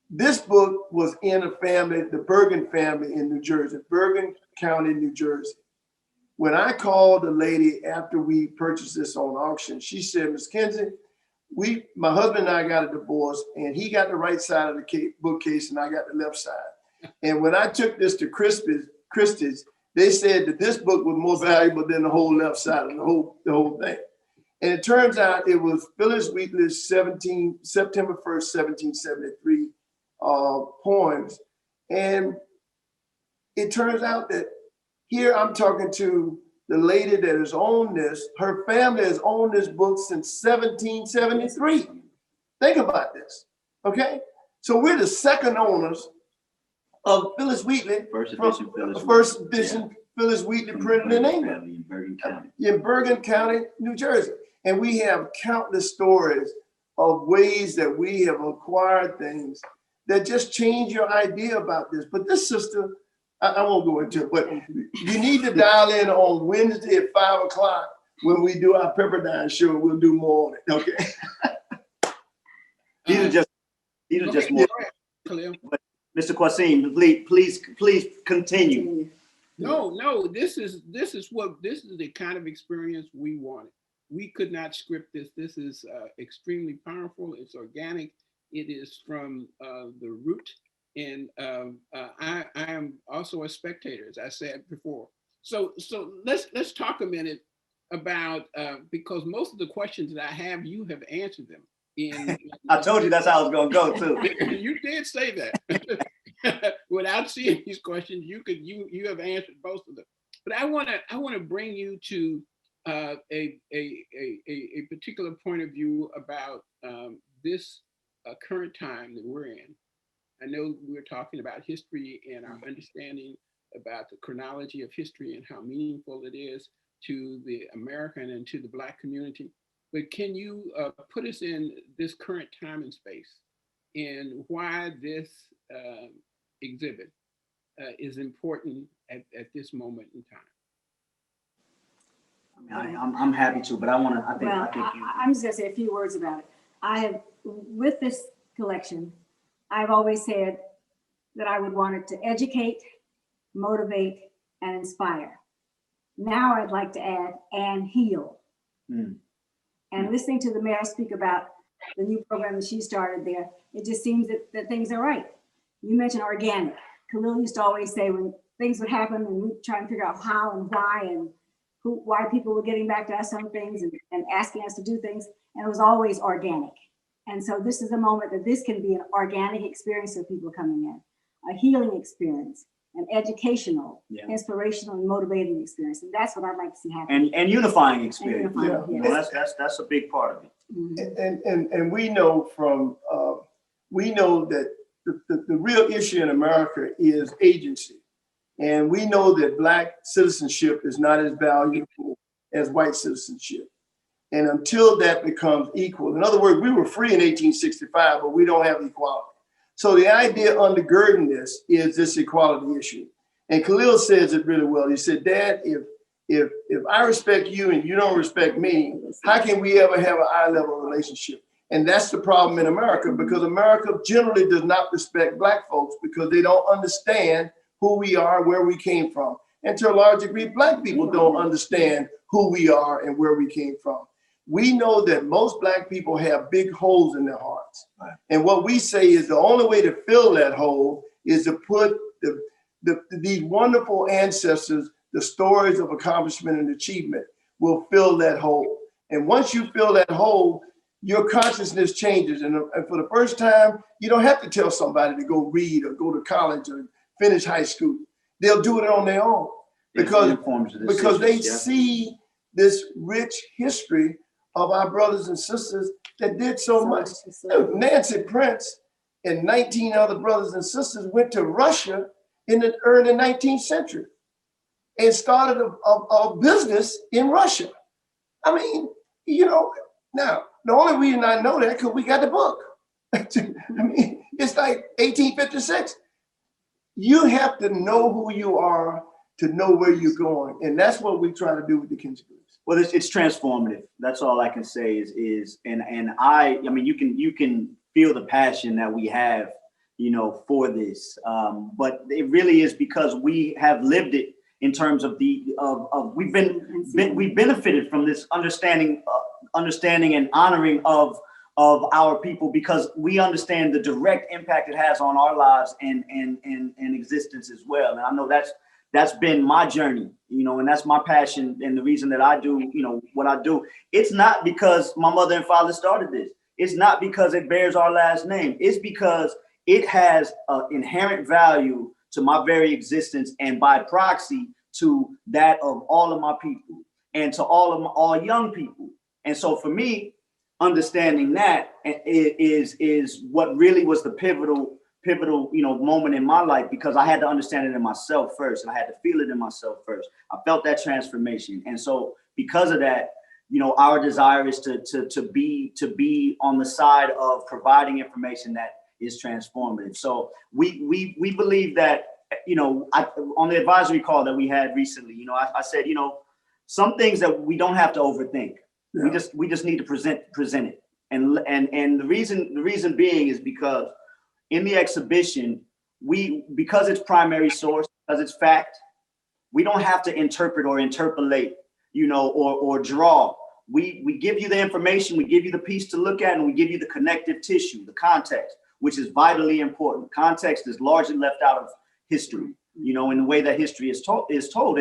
This book was in a family, the Bergen family in New Jersey, Bergen County, New Jersey. When I called the lady after we purchased this on auction, she said, Ms. Kinsey, my husband and I got a divorce, and he got the right side of the bookcase and I got the left side. And when I took this to Christie's, they said that this book was more valuable than the whole left side of the whole thing. And it turns out it was Phyllis Wheatley's September 1st, 1773 poems. And it turns out that here I'm talking to the lady that has owned this. Her family has owned this book since 1773. Think about this, okay? So we're the second owners of Phyllis Wheatley. First edition Phyllis Wheatley printed in England. In Bergen County. In Bergen County, New Jersey. And we have countless stories of ways that we have acquired things that just change your idea about this. But this sister, I won't go into it, but you need to dial in on Wednesday at 5 o'clock when we do our Pepperdine show. We'll do more on it, okay? These are just more. But Mr. Quasim, please continue. No, this is the kind of experience we wanted. We could not script this. This is extremely powerful. It's organic. It is from the root. And I am also a spectator, as I said before. So let's talk a minute about because most of the questions that I have, you have answered them. I told you that's how I was going to go too. You did say that. Without seeing these questions, you have answered most of them. But I want to bring you to a particular point of view about this current time that we're in. I know we're talking about history and our understanding about the chronology of history and how meaningful it is to the American and to the Black community. But can you put us in this current time and space and why this exhibit is important at this moment in time? I mean, I'm happy to, but I'm just gonna say a few words about it. With this collection, I've always said that I would want it to educate, motivate, and inspire. Now I'd like to add, and heal. And listening to the mayor speak about the new program that she started there, it just seems that things are right. You mentioned organic. Khalil used to always say when things would happen and we'd try and figure out how and why and why people were getting back to us on things and asking us to do things, and it was always organic. And so this is a moment that this can be an organic experience for people coming in, a healing experience, an educational, inspirational, and motivating experience. And that's what I'd like to see happen. And unifying experience. Yes. That's a big part of it. Mm-hmm. And we know from, we know that the real issue in America is agency. And we know that Black citizenship is not as valuable as white citizenship. And until that becomes equal, in other words, we were free in 1865, but we don't have equality. So the idea undergirding this is this equality issue. And Khalil says it really well. He said, Dad, if I respect you and you don't respect me, how can we ever have an eye-level relationship? And that's the problem in America, because America generally does not respect Black folks because they don't understand who we are, where we came from. And to a large degree, Black people don't understand who we are and where we came from. We know that most Black people have big holes in their hearts. Right. And what we say is the only way to fill that hole is to put these wonderful ancestors, the stories of accomplishment and achievement will fill that hole. And once you fill that hole, your consciousness changes. And for the first time, you don't have to tell somebody to go read or go to college or finish high school. They'll do it on their own because they see this rich history of our brothers and sisters that did so much. Nancy Prince and 19 other brothers and sisters went to Russia in the early 19th century and started a business in Russia. I mean, now, the only reason I know that because we got the book. I mean, it's like 1856. You have to know who you are to know where you're going. And that's what we try to do with the Kinsey Collection. Well, it's transformative. That's all I can say is I mean, you can feel the passion that we have, for this. But it really is because we have lived it in terms of we benefited from this understanding and honoring of of our people, because we understand the direct impact it has on our lives and existence as well. And I know that's been my journey, you know, and that's my passion and the reason that I do, you know, what I do. It's not because my mother and father started this. It's not because it bears our last name. It's because it has an inherent value to my very existence, and by proxy to that of all of my people and to all young people. And so for me, understanding that is what really was the pivotal, you know, moment in my life, because I had to understand it in myself first, and I had to feel it in myself first. I felt that transformation. And so because of that, you know, our desire is to be on the side of providing information that is transformative. So we believe that, you know, on the advisory call that we had recently, you know, I said, you know, some things that we don't have to overthink. Yeah. We just need to present it. And the reason being is because in the exhibition, because it's primary source, because it's fact, we don't have to interpret or interpolate, you know, or draw. We give you the information, we give you the piece to look at, and we give you the connective tissue, the context, which is vitally important. Context is largely left out of history, you know, in the way that history is told.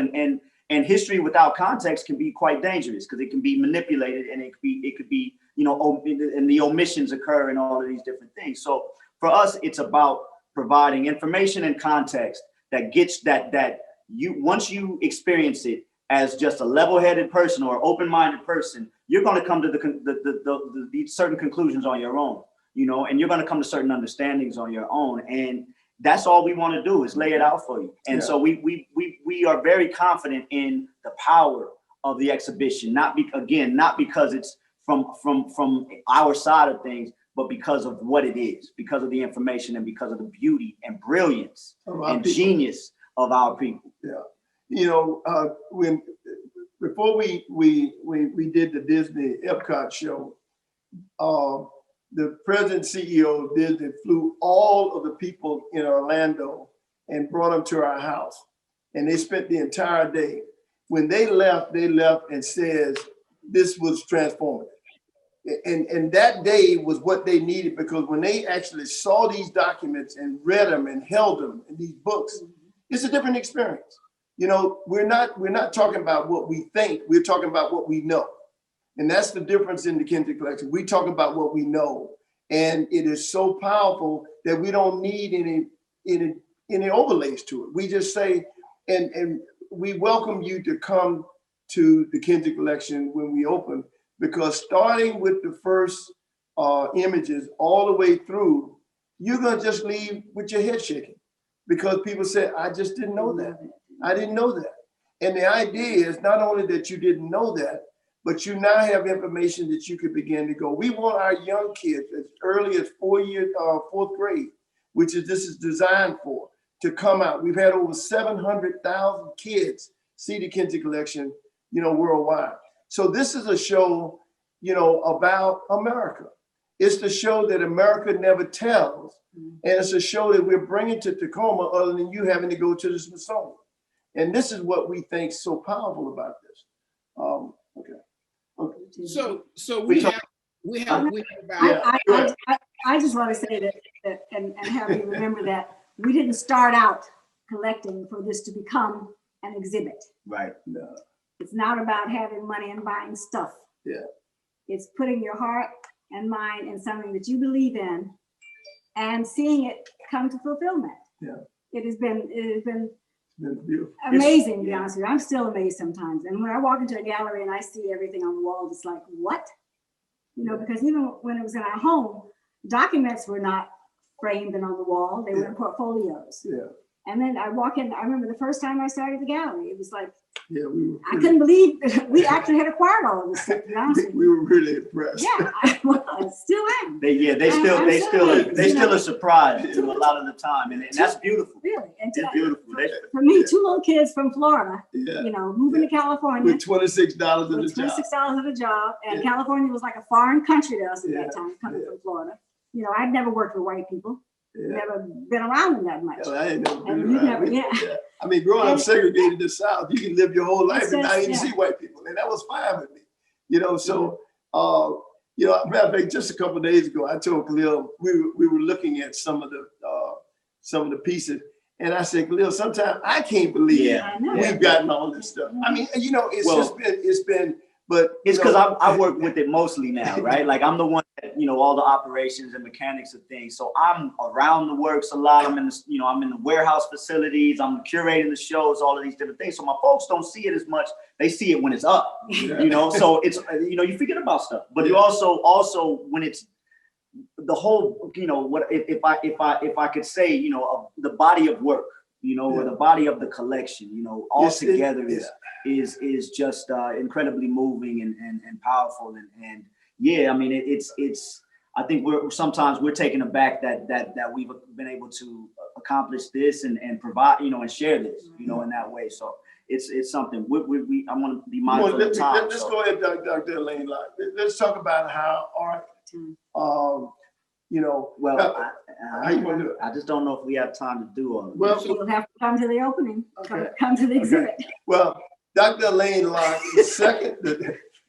And history without context can be quite dangerous, because it can be manipulated, and it could be, you know, and the omissions occur and all of these different things. So for us, it's about providing information and context that gets that you, once you experience it as just a level-headed person or open-minded person, you're going to come to the certain conclusions on your own, you know, and you're going to come to certain understandings on your own. And that's all we want to do, is lay it out for you. And so we are very confident in the power of the exhibition, not because it's from our side of things, but because of what it is, because of the information, and because of the beauty and brilliance and genius of our people. Yeah, you know, before we did the Disney Epcot show, the president CEO of Disney flew all of the people in Orlando and brought them to our house, and they spent the entire day. When they left and says this was transformative. And that day was what they needed, because when they actually saw these documents and read them and held them in these books, it's a different experience. You know, we're not talking about what we think, we're talking about what we know. And that's the difference in the Kinsey Collection. We talk about what we know, and it is so powerful that we don't need any overlays to it. We just say, and we welcome you to come to the Kinsey Collection when we open, because starting with the first images all the way through, you're gonna just leave with your head shaking, because people say, I just didn't know that. I didn't know that. And the idea is not only that you didn't know that, but you now have information that you could begin to go. We want our young kids as early as fourth grade, which this is designed for, to come out. We've had over 700,000 kids see the Kinsey Collection, you know, worldwide. So this is a show, you know, about America. It's the show that America never tells. And it's a show that we're bringing to Tacoma, other than you having to go to the Smithsonian. And this is what we think is so powerful about this. Okay. So we have about. I just want to say that and have you remember that we didn't start out collecting for this to become an exhibit. Right. No. It's not about having money and buying stuff. Yeah. It's putting your heart and mind in something that you believe in and seeing it come to fulfillment. Yeah. It has been beautiful. Amazing, to be honest with you. I'm still amazed sometimes. And when I walk into a gallery and I see everything on the walls, it's like, what? You know, because even when it was in our home, documents were not framed and on the wall. They were in portfolios. Yeah. And then I walk in, I remember the first time I started the gallery, it was like, yeah, I couldn't believe we actually had acquired all of this stuff, to be honest with you. We were really impressed. Yeah, I still am. They still are surprised a lot of the time, and that's beautiful. Really, and it's beautiful. For me, two little kids from Florida, you know, moving to California with $26 at a job. $26 at a job, and California was like a foreign country to us at that time, coming from Florida. You know, I'd never worked with white people. Never been around them that much. Well, I ain't never been around. I mean, growing up segregated in the South, you can live your whole life and not even see white people, and that was fine with me. You know, so You know, matter of fact, just a couple of days ago, I told Khalil we were looking at some of the pieces, and I said, Khalil, sometimes I can't believe we've gotten all this stuff. I mean, you know, it's been, but it's because I work with it mostly now, right? Like I'm the one that, you know, all the operations and mechanics of things. So I'm around the works a lot. I'm in the, you know, I'm in the warehouse facilities. I'm curating the shows, all of these different things. So my folks don't see it as much. They see it when it's up, you know. So it's, you know, you forget about stuff, but you also when it's the whole, you know, what if I could say, you know, the body of work, you know, or the body of the collection, you know, all together is just incredibly moving and powerful. And yeah, I mean, it's I think sometimes we're taken aback that we've been able to accomplish this and provide, you know, and share this, you know, in that way. So it's something I want to be mindful of time. Let's go ahead, Dr. Elaine. Let's talk about how art, you know. Well, I just don't know if we have time to do all of it. Well, you'll have to come to the opening. Come to the exhibit. Well, Dr. Elaine Locke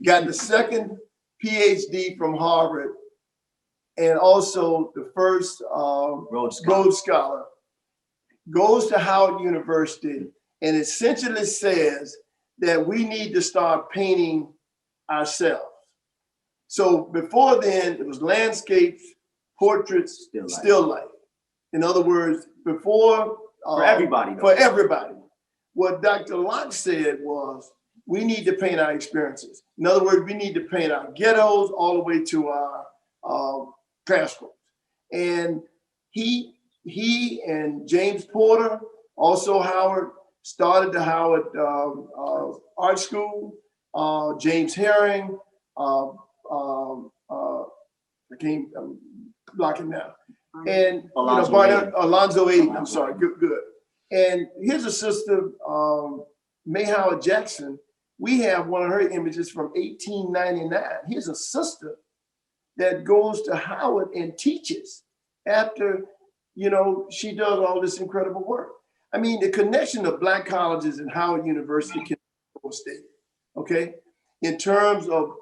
got the second PhD from Harvard, and also the first Rhodes Scholar. Goes to Howard University and essentially says that we need to start painting ourselves. So before then, it was landscapes, portraits, still life. In other words, before for everybody. What Dr. Locke said was, we need to paint our experiences. In other words, we need to paint our ghettos all the way to our classrooms. And he and James Porter, also Howard, started the Howard Art School. James Herring, I'm blocking now. And Alonzo Aiden, I'm sorry, good. And his assistant, May Howard Jackson, we have one of her images from 1899. Here's a sister that goes to Howard and teaches after, you know, she does all this incredible work. I mean, the connection of Black colleges and Howard University can be stated, okay? In terms of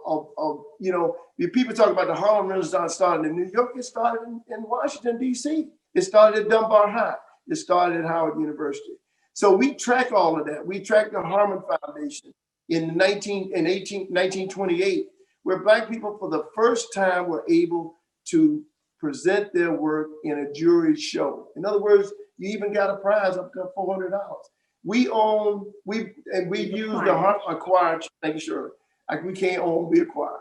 you know, people talk about the Harlem Renaissance started in New York, it started in Washington, D.C. It started at Dunbar High. It started at Howard University. So we track all of that. We track the Harmon Foundation in 1928, where Black people for the first time were able to present their work in a jury show. In other words, you even got a prize up to $400. We've used the acquired, thank you, Shirley. Like we can't own, we acquire.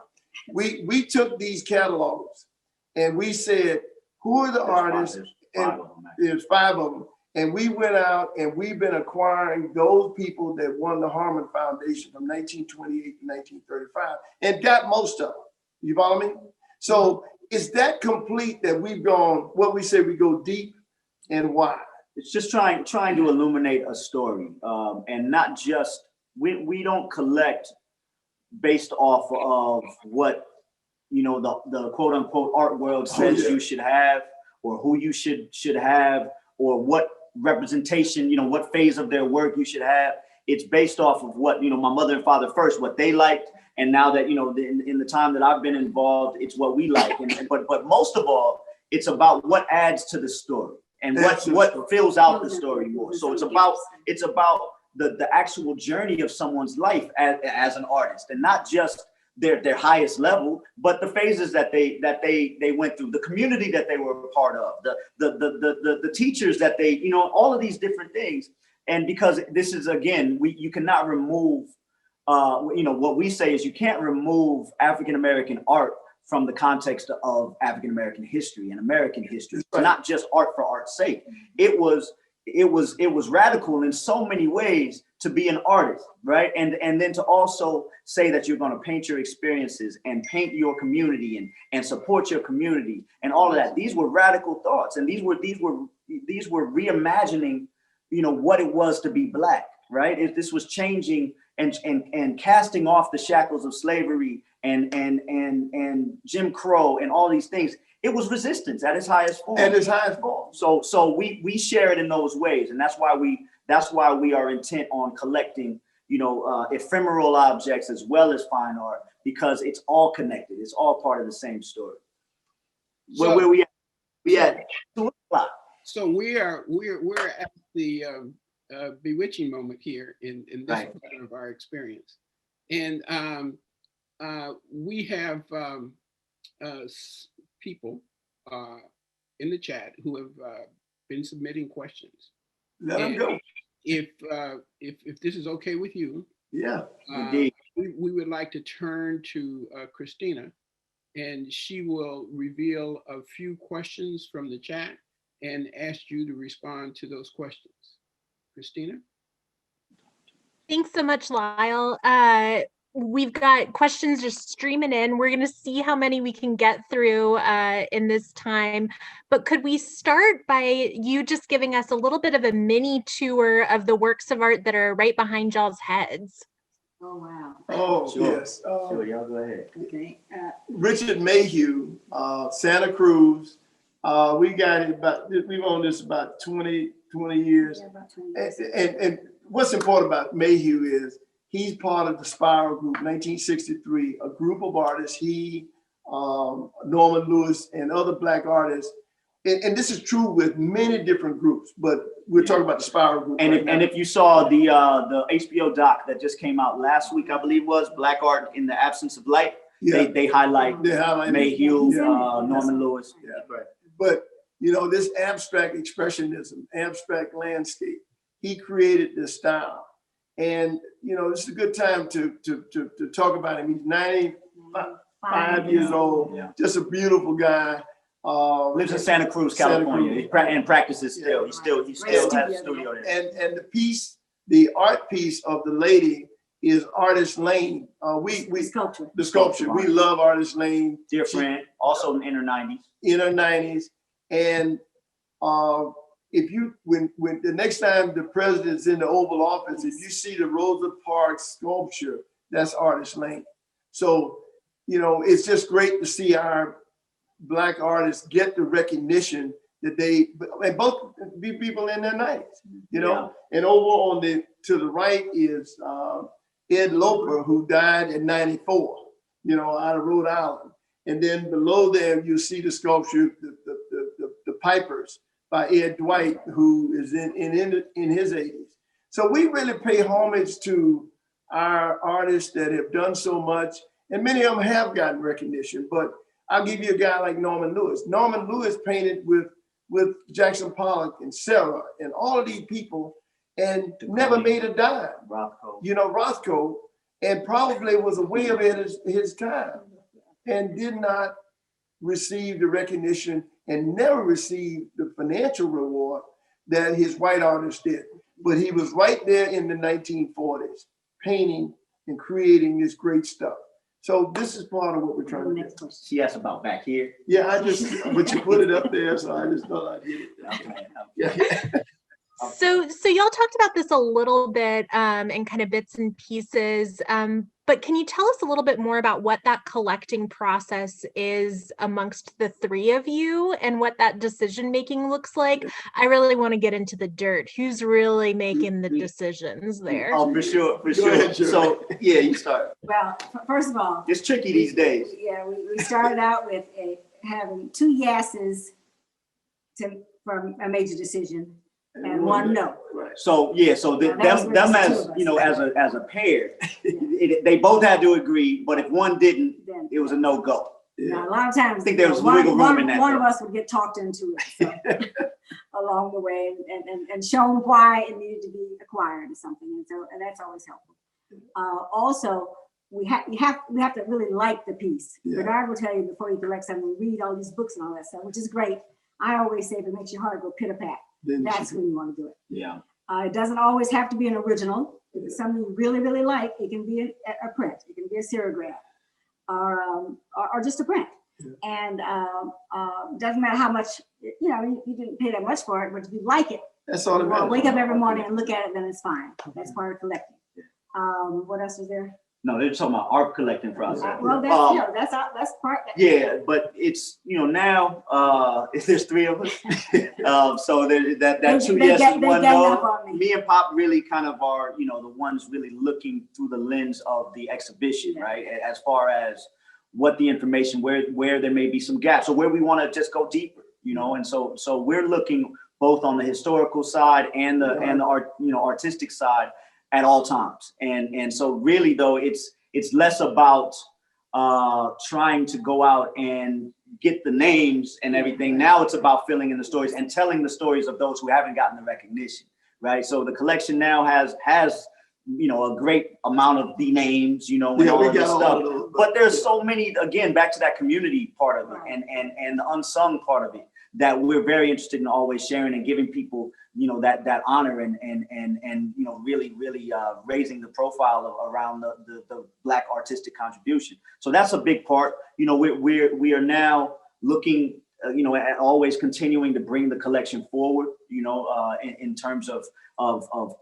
We took these catalogs and we said, who are the artists? And there's 5 of them. And we went out and we've been acquiring those people that won the Harmon Foundation from 1928 to 1935 and got most of them. You follow me? So is that complete that we've gone, what we say, we go deep and wide? It's just trying to illuminate a story, and not just, we don't collect based off of what, you know, the quote unquote art world says you should have, or who you should have, or what representation, you know, what phase of their work you should have. It's based off of what, you know, my mother and father first, what they liked. And now that, you know, in the time that I've been involved, it's what we like. But most of all, it's about what adds to the story and what fills out the story more. So it's about the actual journey of someone's life as an artist, and not just their highest level, but the phases that they went through, the community that they were a part of, the teachers that they, you know, all of these different things. And because this is, again, you cannot remove, you know, what we say is you can't remove African-American art from the context of African-American history and American history. It's not just art for art's sake. It was radical in so many ways to be an artist, right? And then to also say that you're going to paint your experiences and paint your community and support your community and all of that. These were radical thoughts, and these were reimagining, you know, what it was to be Black, right? This was changing and casting off the shackles of slavery and Jim Crow and all these things. It was resistance at its highest form. At its highest form. So we share it in those ways, and that's why we are intent on collecting, you know, ephemeral objects as well as fine art, because it's all connected. It's all part of the same story. So, Where we at? We at 2 o'clock. So we're at the bewitching moment here in this Right. part of our experience, and we have people in the chat who have been submitting questions. Let them go. If this is okay with you, Yeah. Indeed. we would like to turn to Christina, and she will reveal a few questions from the chat and ask you to respond to those questions. Christina? Thanks so much, Lyle. We've got questions just streaming in. We're going to see how many we can get through in this time. But could we start by you just giving us a little bit of a mini tour of the works of art that are right behind y'all's heads? Oh, wow. Oh, Sure. yes. Sure, y'all go ahead. Okay. Richard Mayhew, Santa Cruz. We've owned this about 20 years. Yeah, about 20 years. And what's important about Mayhew is he's part of the Spiral Group, 1963, a group of artists, he, Norman Lewis, and other Black artists. And this is true with many different groups, but we're talking about the Spiral Group. And if you saw the HBO doc that just came out last week, I believe was Black Art in the Absence of Light, yeah, they highlight Mayhew, Yeah. Norman Lewis. Yeah. Right. But this abstract expressionism, abstract landscape, he created this style. And this is a good time to talk about him. He's 95 years old, Yeah. just a beautiful guy. Lives in Santa Cruz, California, and practices still. He still has a studio there. And the art piece of the lady is Artist Lane. The sculpture. We love Artist Lane. Dear friend, also in her 90s. In her 90s. And when the next time the president's in the Oval Office, if you see the Rosa Parks sculpture, that's Artist Lane. So, it's just great to see our Black artists get the recognition that they both be people in their 90s, Yeah. And over to the right is Ed Loper, who died in 94, out of Rhode Island. And then below there, you see the sculpture, the Pipers by Ed Dwight, who is in his 80s. So we really pay homage to our artists that have done so much, and many of them have gotten recognition, but I'll give you a guy like Norman Lewis. Norman Lewis painted with Jackson Pollock and Sarah and all of these people and never made a dime. Rothko, and probably was way ahead of his time and did not receive the recognition and never received the financial reward that his white artists did. But he was right there in the 1940s, painting and creating this great stuff. So this is part of what we're trying to do. She asked about back here. Yeah, but you put it up there, so I just thought I'd get it. Yeah. So y'all talked about this a little bit in kind of bits and pieces, but can you tell us a little bit more about what that collecting process is amongst the three of you and what that decision-making looks like? I really want to get into the dirt. Who's really making the decisions there? Oh, for sure. Ahead, so, yeah, you start. Well, first of all, It's tricky these days. yeah, we started out with having 2 yeses from a major decision and 1 no. Right. So them as a pair, they both had to agree, but if one didn't, it was a no-go. Now, a lot of times, I think there was wiggle room in that. One of us would get talked into it along the way and shown why it needed to be acquired or something, and that's always helpful. Also, we have to really like the piece. Yeah. Bernard will tell you before you collect something, read all these books and all that stuff, which is great. I always say if it makes your heart go pitter-pat, that's when you want to do it. Yeah. It doesn't always have to be an original. If it's something you really, really like, it can be a print. It can be a serigraph or just a print. Yeah. And doesn't matter how much, you didn't pay that much for it, but if you like it, that's all that matters. Wake up every morning and look at it, then it's fine. That's part of collecting. What else was there? No, they're talking about art collecting process. Well, that's part. Yeah, but it's, now, there's three of us. So that two yeses, one no. Me and Pop really kind of are, the ones really looking through the lens of the exhibition, right? As far as what the information, where there may be some gaps, or where we want to just go deeper, and so we're looking both on the historical side and the art, artistic side at all times. And so really though, it's less about trying to go out and get the names and everything. Now it's about filling in the stories and telling the stories of those who haven't gotten the recognition, right? So the collection now has a great amount of the names, and all of this stuff. But there's so many, again, back to that community part of it and the unsung part of it that we're very interested in always sharing and giving people, that honor and really raising the profile around the Black artistic contribution. So that's a big part. We are now looking, at always continuing to bring the collection forward, in terms of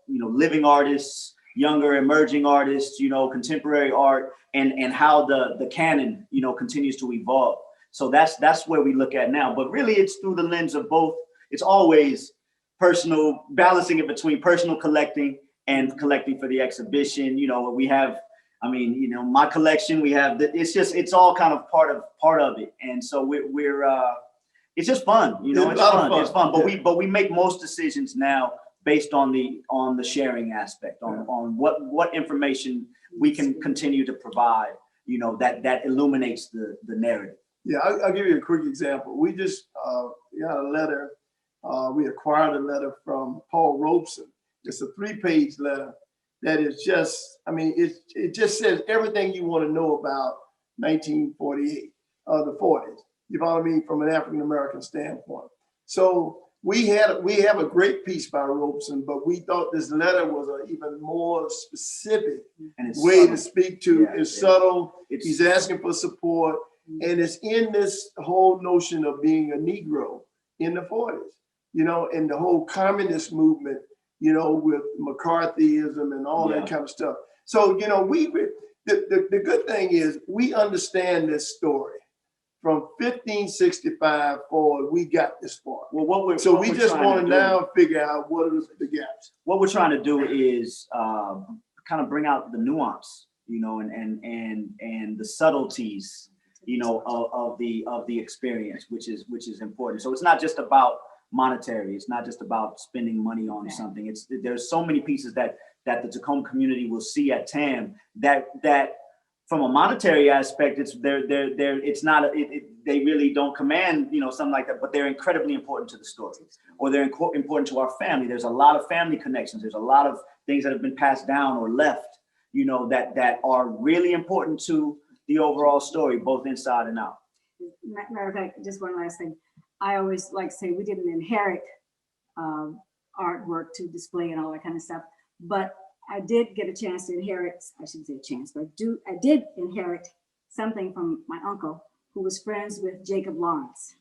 living artists, younger emerging artists, contemporary art, and how the canon, continues to evolve. So that's where we look at now. But really, it's through the lens of both. It's always personal, balancing it between personal collecting and collecting for the exhibition. We have, my collection. We have it's all kind of part of it. And so we're it's just fun. It's fun. But we make most decisions now based on the sharing aspect, on what information we can continue to provide, that illuminates the narrative. Yeah, I'll give you a quick example. We just got a letter. We acquired a letter from Paul Robeson. It's a 3-page letter that is just, it just says everything you want to know about 1948, the 40s. You know what I mean? From an African-American standpoint. So we have a great piece by Robeson, but we thought this letter was an even more specific way to speak to. It's subtle. He's asking for support. And it's in this whole notion of being a Negro in the 40s, and the whole communist movement, with McCarthyism and all that kind of stuff. So, the good thing is we understand this story from 1565 forward. We got this far. Well, we just want to now figure out what are the gaps. What we're trying to do is kind of bring out the nuance, and the subtleties, of the experience, which is important. So it's not just about monetary. It's not just about spending money on something. There's so many pieces that the Tacoma community will see at TAM that from a monetary aspect, they really don't command, something like that, but they're incredibly important to the story, or they're important to our family. There's a lot of family connections. There's a lot of things that have been passed down or left, that are really important to the overall story, both inside and out. Matter of fact, just one last thing. I always like to say we didn't inherit artwork to display and all that kind of stuff, but I did get a chance to inherit, I shouldn't say a chance, but I did inherit something from my uncle, who was friends with Jacob Lawrence,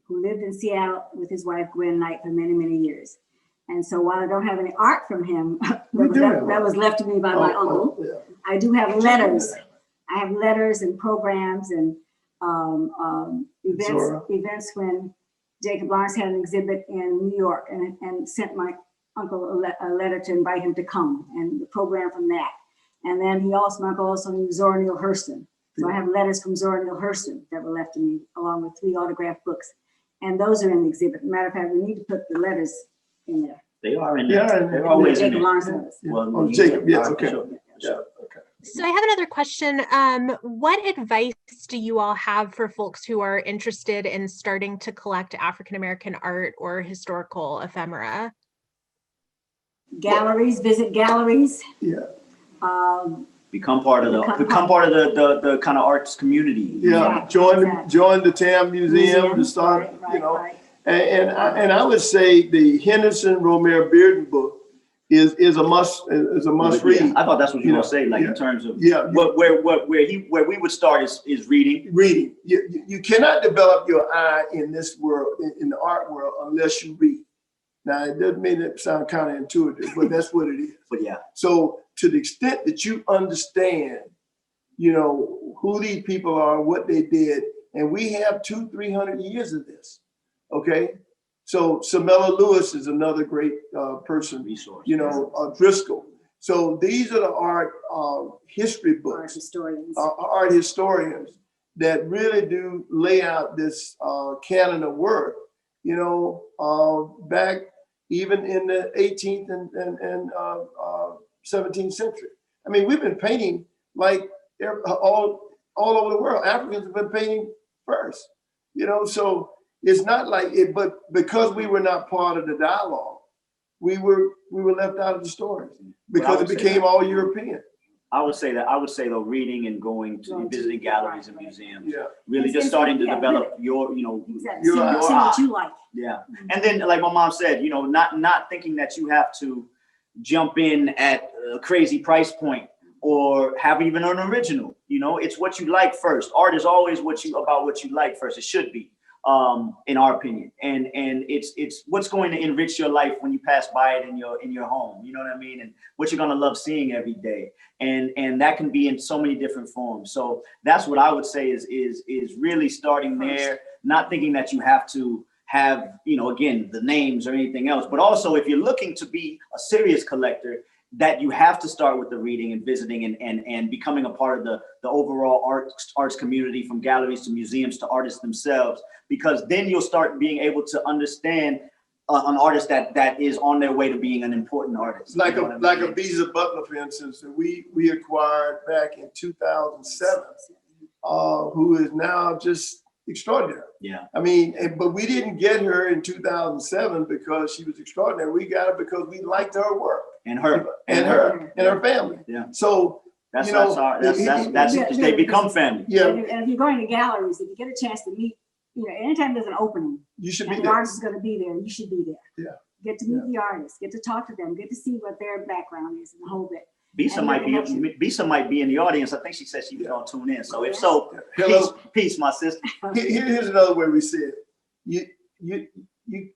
who lived in Seattle with his wife, Gwen Knight, for many, many years. And so while I don't have any art from him, that was left to me by my uncle, I do have letters. I have letters and programs and events when Jacob Lawrence had an exhibit in New York and sent my uncle a letter to invite him to come, and the program from that. And then my uncle also knew Zora Neale Hurston. So I have letters from Zora Neale Hurston that were left to me, along with 3 autographed books. And those are in the exhibit. Matter of fact, we need to put the letters in there. They are in there. They're always in there. Well, Jacob, yes, okay. Yeah, okay. So I have another question. What advice do you all have for folks who are interested in starting to collect African-American art or historical ephemera? Galleries, visit galleries. Yeah. Become part of the kind of arts community. Yeah. Join the TAM Museum to start, Right. And I would say the Henderson Romare Bearden book is a must read. I thought that's what you were gonna say, in terms of where we would start is reading. Reading. You cannot develop your eye in this world, in the art world, unless you read. Now it doesn't mean it sound counterintuitive, but that's what it is. But yeah. So to the extent that you understand, you know, who these people are, what they did, and we have 200-300 years of this, okay? So Samela Lewis is another great person, Resource. you know, Driscoll. So these are the art history books, art historians that really do lay out this canon of work, you know, back even in the 18th and 17th century. I mean, we've been painting like all over the world. Africans have been painting first, you know, so it's not like it, but because we were not part of the dialogue, we were left out of the stories because it became all European. I would say though, reading and going to visiting galleries and museums, Yeah. really just starting to develop your, you know, See what you like. Yeah. And then like my mom said, you know, not thinking that you have to jump in at a crazy price point or have even an original, you know, it's what you like first. Art is always about what you like first. It should be, in our opinion. And it's what's going to enrich your life when you pass by it in your home, you know what I mean? And what you're going to love seeing every day. And that can be in so many different forms. So that's what I would say is really starting there, not thinking that you have to have, you know, again, the names or anything else, but also if you're looking to be a serious collector, that you have to start with the reading and visiting and becoming a part of the overall arts community, from galleries to museums to artists themselves, because then you'll start being able to understand an artist that is on their way to being an important artist. Like a Visa Butler, for instance, that we acquired back in 2007, who is now just extraordinary. Yeah. I mean, but we didn't get her in 2007 because she was extraordinary. We got her because we liked her work. And her family. Yeah. So that's, you know, they become family. Yeah. And if you're going to galleries, if you get a chance to meet, you know, anytime there's an opening, you should be and there. the artist is going to be there, you should be there. Yeah. Get to meet the artist, get to talk to them, get to see what their background is and the whole bit. Bisa might be in the audience. I think she said she was going to tune in. So if so, peace, my sister. Here's another way we say it.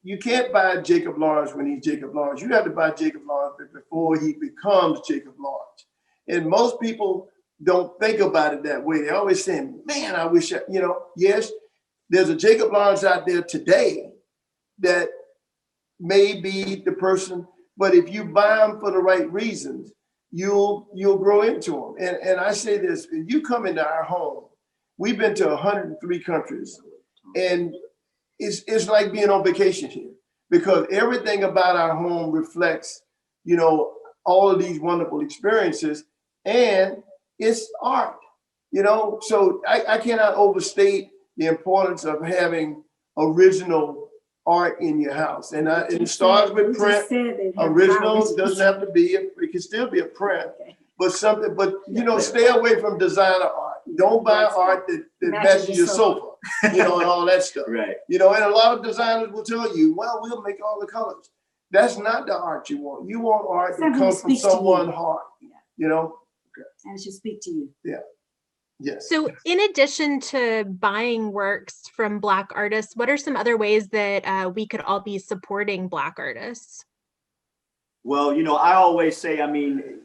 You can't buy Jacob Lawrence when he's Jacob Lawrence. You have to buy Jacob Lawrence before he becomes Jacob Lawrence. And most people don't think about it that way. They're always saying, man, I wish, you know, yes, there's a Jacob Lawrence out there today that may be the person, but if you buy him for the right reasons, you'll grow into him. And I say this, if you come into our home, we've been to 103 countries, and it's like being on vacation here, because everything about our home reflects, you know, all of these wonderful experiences, and it's art, you know. So I cannot overstate the importance of having original art in your house. And it starts with print. Original doesn't have to be, it can still be a print, but something, but you know, stay away from designer art. Don't buy art that matches your sofa, you know, and all that stuff. Right. You know, and a lot of designers will tell you, well, we'll make all the colors. That's not the art you want. You want art that comes from someone's heart, you know? Okay. And it should speak to you. Yeah. Yes. So in addition to buying works from Black artists, what are some other ways that we could all be supporting Black artists? Well, you know, I always say, I mean,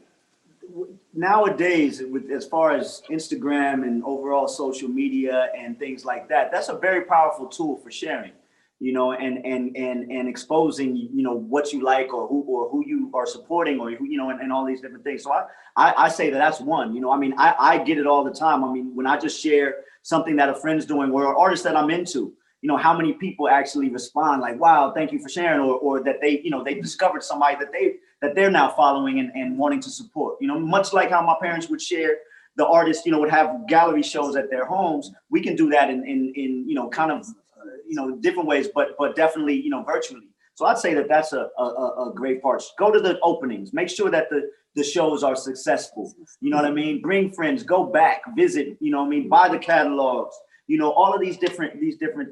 nowadays, as far as Instagram and overall social media and things like that, that's a very powerful tool for sharing, you know, and exposing, you know, what you like or who you are supporting, or who, you know, and all these different things. So I say that's one, you know, I mean, I get it all the time. I mean, when I just share something that a friend's doing or an artist that I'm into, you know, how many people actually respond like, wow, thank you for sharing, or that they, you know, they discovered somebody that they're now following and wanting to support, you know, much like how my parents would share the artists, you know, would have gallery shows at their homes. We can do that in you know, kind of, you know, different ways, but definitely, you know, virtually. So I'd say that that's a great part. Go to the openings, make sure that the shows are successful. You know what I mean? Bring friends, go back, visit, you know what I mean? Buy the catalogs, you know, all of these different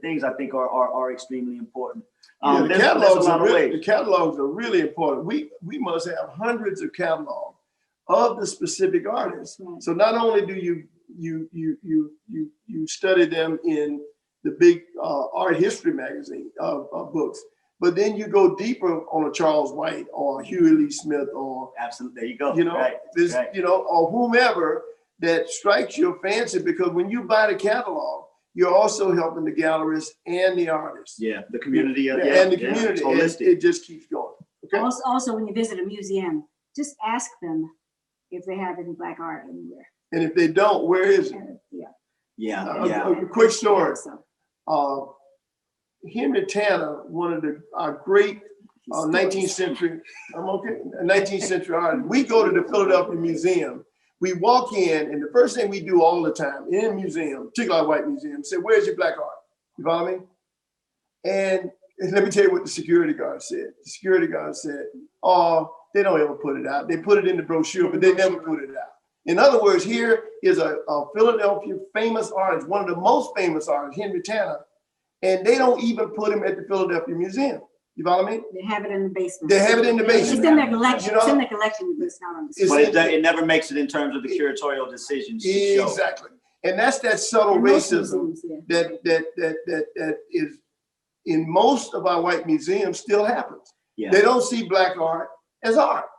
things I think are extremely important. The catalogs are really important. We must have hundreds of catalogs of the specific artists. So not only do you study them in the big art history magazine of books, But then you go deeper on a Charles White or Huey Lee Smith or Absolutely, there you go. you know, right. this, right. you know, or whomever that strikes your fancy, because when you buy the catalog, you're also helping the gallerist and the artist. Yeah, the community. And the community. Yeah, and it just keeps going. Okay. Also, when you visit a museum, just ask them if they have any Black art anywhere. And if they don't, where is it? Yeah. A quick story. Henry Tanner, one of our great 19th century, 19th century artists. We go to the Philadelphia Museum. We walk in, and the first thing we do all the time in a museum, particularly a white museum, say, "Where's your Black art?" You follow me? And let me tell you what the security guard said. The security guard said, "Oh, they don't ever put it out. They put it in the brochure, but they never put it out." In other words, here is a Philadelphia famous artist, one of the most famous artists, Henry Tanner, and they don't even put him at the Philadelphia Museum. You follow me? They have it in the basement. They have it in the basement. It's in their collection. You know? It's in the collection, but it's not on the But it never makes it in terms of the curatorial decisions. Exactly. And that's that subtle racism that is in most of our white museums still happens. Yeah. They don't see Black art as art.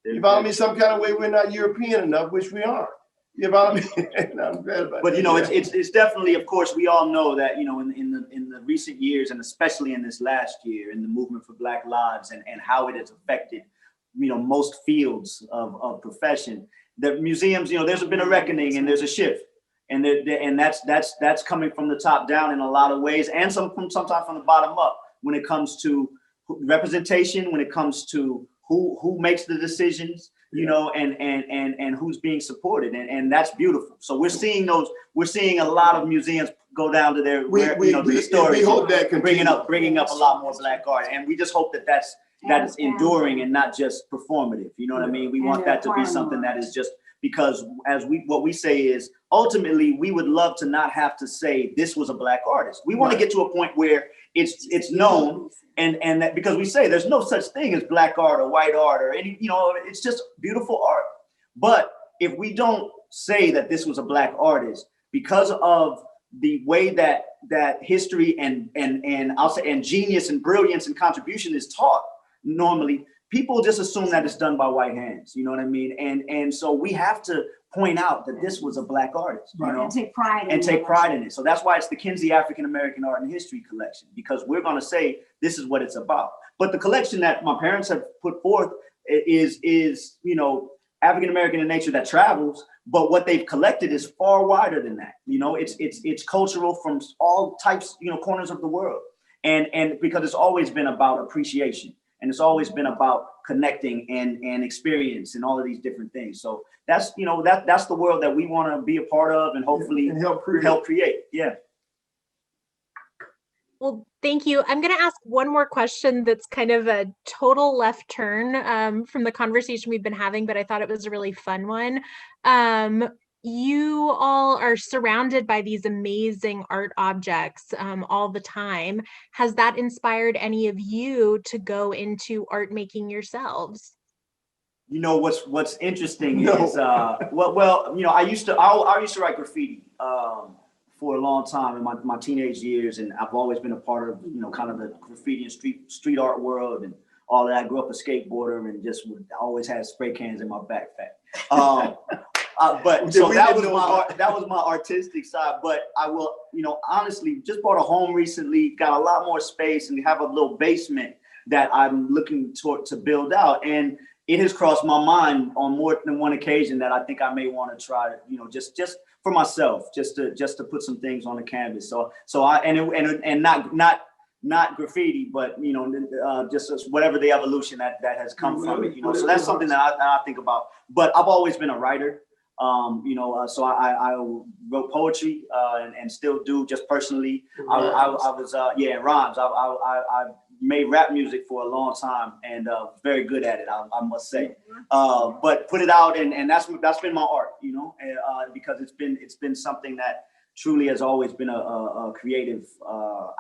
You follow me? Some kind of way we're not European enough, which we are. You follow me? And I'm glad about But you know, that. it's definitely, of course, we all know that, you know, in the recent years, and especially in this last year, in the movement for Black lives and how it has affected, you know, most fields of profession, the museums, you know, there's been a reckoning and there's a shift, and that's coming from the top down in a lot of ways, and sometimes from the bottom up when it comes to representation, when it comes to who makes the decisions, you know, and who's being supported, and that's beautiful. So we're seeing a lot of museums go down to their, to the stories. We hope that bringing up a lot more Black art, and we just hope that is enduring and not just performative. You know what I mean? We want that to be something that is just, because what we say is ultimately we would love to not have to say this was a Black artist. We want to get to a point where it's known, and that, because we say there's no such thing as Black art or white art or any, you know, it's just beautiful art. But if we don't say that this was a Black artist because of the way that history and I'll say and genius and brilliance and contribution is taught normally, people just assume that it's done by white hands. You know what I mean? And so we have to point out that this was a Black artist, you know, and take pride in it. So that's why it's the Kinsey African American Art and History Collection, because we're going to say this is what it's about. But the collection that my parents have put forth is you know, African American in nature that travels, but what they've collected is far wider than that. You know, it's cultural from all types, you know, corners of the world, and because it's always been about appreciation. And it's always been about connecting and experience and all of these different things. So that's, you know, that's the world that we want to be a part of and hopefully and help create. Yeah. Well, thank you. I'm going to ask one more question that's kind of a total left turn from the conversation we've been having, but I thought it was a really fun one. You all are surrounded by these amazing art objects all the time. Has that inspired any of you to go into art making yourselves? You know, what's interesting is, well, you know, I used to write graffiti for a long time in my teenage years, and I've always been a part of, you know, kind of the graffiti and street art world and all that. I grew up a skateboarder and just always had spray cans in my backpack. But so that was my artistic side. But I will, you know, honestly, just bought a home recently, got a lot more space, and have a little basement that I'm looking to build out. And it has crossed my mind on more than one occasion that I think I may want to try, you know, just for myself, just to put some things on the canvas. So I and not graffiti, but, you know, just whatever the evolution that has come from it, you know. So that's something that I think about. But I've always been a writer. You know, so I wrote poetry and still do, just personally. I was in rhymes. I made rap music for a long time and very good at it, I must say. But put it out, and that's been my art, you know, because it's been something that truly has always been a creative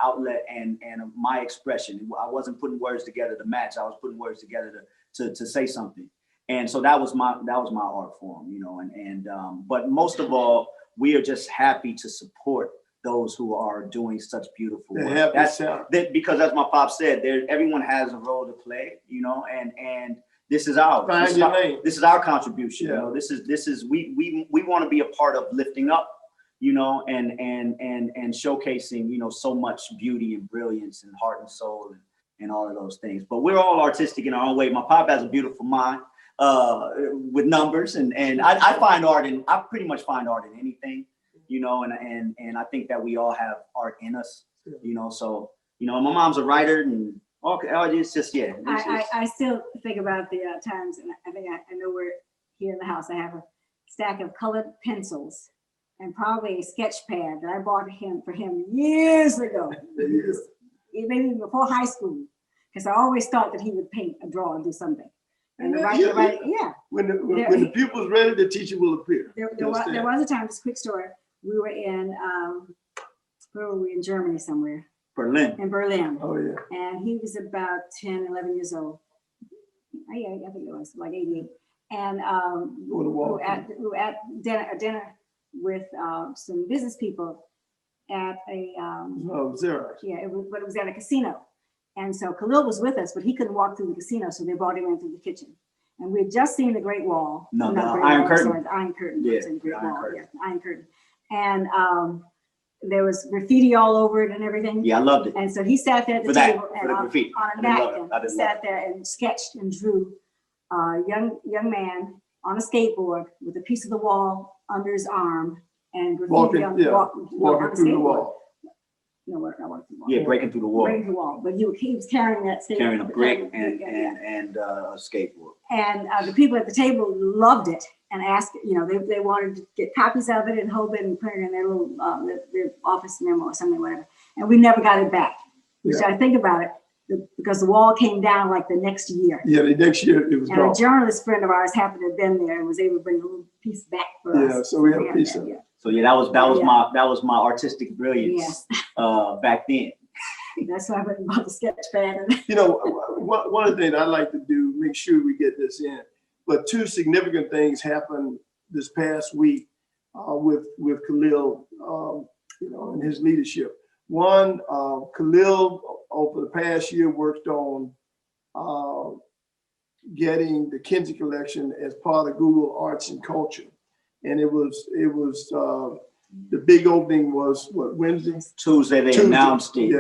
outlet and my expression. I wasn't putting words together to match. I was putting words together to say something. And so that was my art form, you know, but most of all, we are just happy to support those who are doing such beautiful They work. have That's that, because, as my pop said, everyone has a role to play, you know, and this is ours. This is our contribution. Yeah. You know, this is we want to be a part of lifting up, you know, and showcasing, you know, so much beauty and brilliance and heart and soul and all of those things. But we're all artistic in our own way. My pop has a beautiful mind with numbers, and I pretty much find art in anything, you know, and I think that we all have art in us, you know. So, you know, my mom's a writer, and okay, it's just, yeah. I still think about the times, and I think I know we're here in the house. I have a stack of colored pencils and probably a sketch pad that I bought for him years ago, maybe before high school, because I always thought that he would paint, or draw, and do something. And yeah. When the pupil's ready, the teacher will appear. There was a time, just a quick story. We were in, where were we, in Germany somewhere? In Berlin. Oh, yeah. And he was about 10, 11 years old. I think it was like 88. And we were at dinner with some business people at a Xerox. Yeah, but it was at a casino. And so Khalil was with us, but he couldn't walk through the casino, so they brought him in through the kitchen. And we had just seen the Great Wall. The Iron Curtain. The Iron Curtain. Yeah, The Great Iron Wall. Curtain. Yeah, the Iron Curtain. And there was graffiti all over it and everything. Yeah, I loved it. And so he sat there at the table and on a napkin, he sat there and sketched and drew a young man on a skateboard with a piece of the wall under his arm and graffiti walking through the wall. No, not walking through the wall. Yeah, breaking through the wall. Breaking through the wall. But he was carrying that skateboard. Carrying a brick and a skateboard. And the people at the table loved it and asked, you know, they wanted to get copies of it and hold it and print it in their little their office memo or something, whatever. And we never got it back. Which I think about it, because the wall came down like the next year. Yeah, the next year it was gone. And a journalist friend of ours happened to have been there and was able to bring a little piece back for us. Yeah, so we have a piece of it. So yeah, that was my artistic brilliance back then. That's why I went and bought the sketch pad. You know, one of the things I like to do, make sure we get this in, but two significant things happened this past week with Khalil, you know, and his leadership. One, Khalil over the past year worked on getting the Kinsey Collection as part of Google Arts and Culture. And it was the big opening was what, Wednesday? Tuesday they announced it.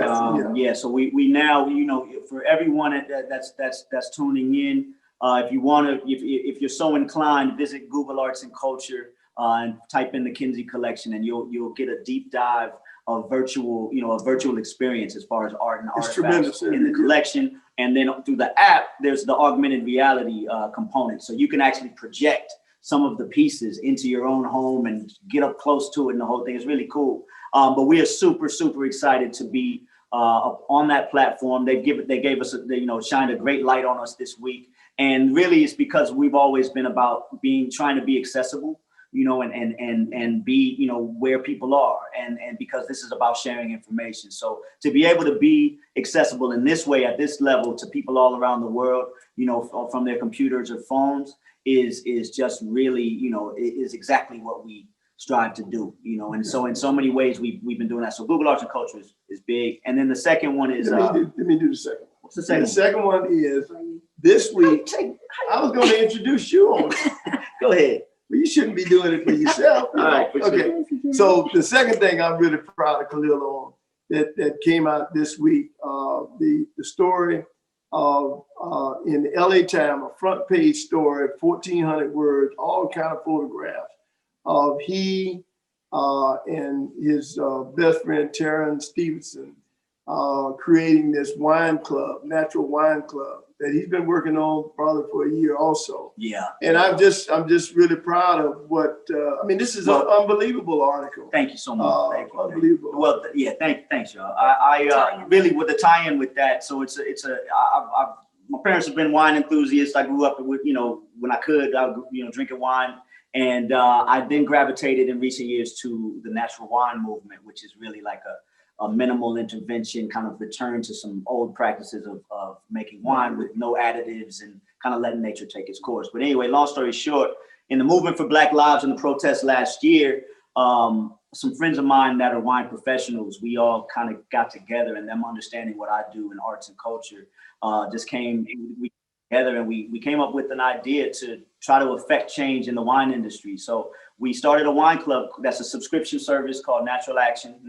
Yeah. So we now, you know, for everyone that's tuning in, if you want to, if you're so inclined, visit Google Arts and Culture and type in the Kinsey Collection, and you'll get a deep dive of virtual, you know, a virtual experience as far as art and artifacts in the collection. And then through the app, there's the augmented reality component, so you can actually project some of the pieces into your own home and get up close to it, and the whole thing is really cool. But we are super, super excited to be on that platform. They gave us, shined a great light on us this week. And really it's because we've always been about trying to be accessible, you know, and be, you know, where people are. And because this is about sharing information. So to be able to be accessible in this way, at this level, to people all around the world, you know, from their computers or phones, is just really, you know, is exactly what we strive to do, you know. And so in so many ways we've been doing that. So Google Arts and Culture is big. And then the second one is let me do the second. What's the second? The second one is this week. I was going to introduce you on it. Go ahead. But you shouldn't be doing it for yourself. All right. Okay. So the second thing I'm really proud of Khalil on that came out this week, the story of in the LA Times, a front page story, 1,400 words, all kind of photographs of he and his best friend Taryn Stevenson creating this wine club, natural wine club, that he's been working on probably for a year also. Yeah. And I'm just really proud of what I mean. This is an unbelievable article. Thank you so much. Thank you. Unbelievable. Well, yeah. Thanks, y'all. I really with the tie-in with that. So my parents have been wine enthusiasts. I grew up with, you know, when I could, drinking wine. And I then gravitated in recent years to the natural wine movement, which is really like a minimal intervention, kind of return to some old practices of making wine with no additives and kind of letting nature take its course. But anyway, long story short, in the movement for Black Lives and the protests last year, some friends of mine that are wine professionals, we all kind of got together, and them understanding what I do in arts and culture just came together, and we came up with an idea to try to affect change in the wine industry. So we started a wine club that's a subscription service called Natural Action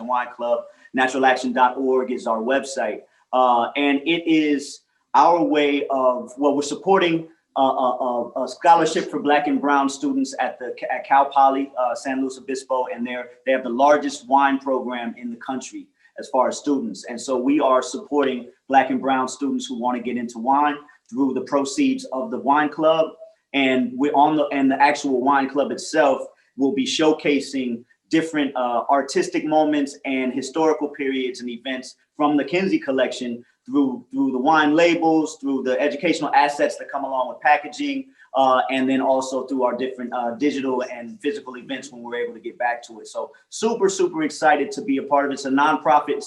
Wine Club. Naturalaction.org is our website. And it is our way of, well, we're supporting a scholarship for Black and Brown students at Cal Poly, San Luis Obispo, and they have the largest wine program in the country as far as students. And so we are supporting Black and Brown students who want to get into wine through the proceeds of the wine club. And the actual wine club itself will be showcasing different artistic moments and historical periods and events from the Kinsey Collection through the wine labels, through the educational assets that come along with packaging, and then also through our different digital and physical events when we're able to get back to it. So super, super excited to be a part of it. It's a nonprofit.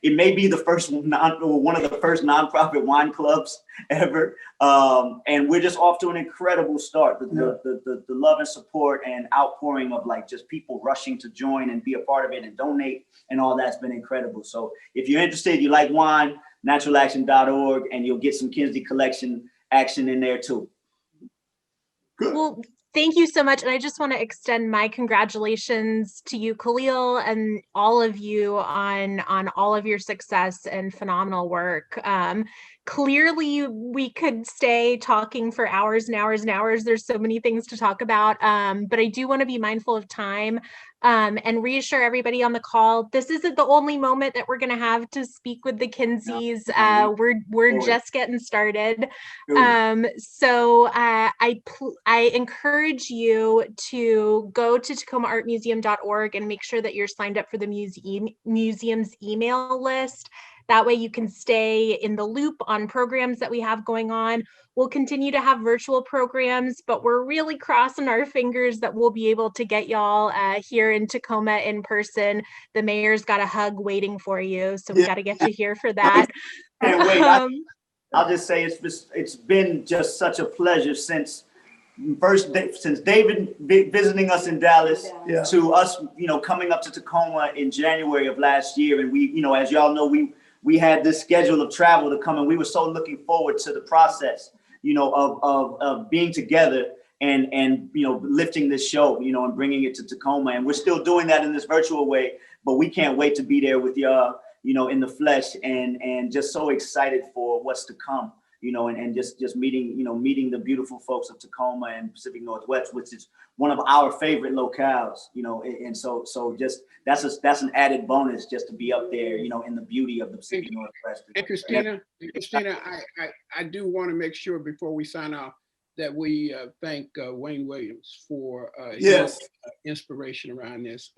It may be the first one of the first nonprofit wine clubs ever. And we're just off to an incredible start. The love and support and outpouring of like just people rushing to join and be a part of it and donate and all that's been incredible. So if you're interested, you like wine, naturalaction.org, and you'll get some Kinsey Collection action in there too. Good. Well, thank you so much. And I just want to extend my congratulations to you, Khalil, and all of you on all of your success and phenomenal work. Clearly, we could stay talking for hours and hours and hours. There's so many things to talk about, but I do want to be mindful of time and reassure everybody on the call. This isn't the only moment that we're going to have to speak with the Kinseys. We're just getting started. So I encourage you to go to tacomaartmuseum.org and make sure that you're signed up for the museum's email list. That way you can stay in the loop on programs that we have going on. We'll continue to have virtual programs, but we're really crossing our fingers that we'll be able to get y'all here in Tacoma in person. The mayor's got a hug waiting for you, so we got to get you here for that. Can't wait. I'll just say it's been just such a pleasure since David visiting us in Dallas to us, coming up to Tacoma in January of last year. And we, as y'all know, we had this schedule of travel to come, and we were so looking forward to the process, of being together and lifting this show, and bringing it to Tacoma. And we're still doing that in this virtual way, but we can't wait to be there with y'all, in the flesh, and just so excited for what's to come. And just meeting the beautiful folks of Tacoma and Pacific Northwest, which is one of our favorite locales, and so just that's an added bonus just to be up there, in the beauty of the Pacific Northwest. And Christina, I do want to make sure before we sign off that we thank Wayne Williams for his inspiration around this.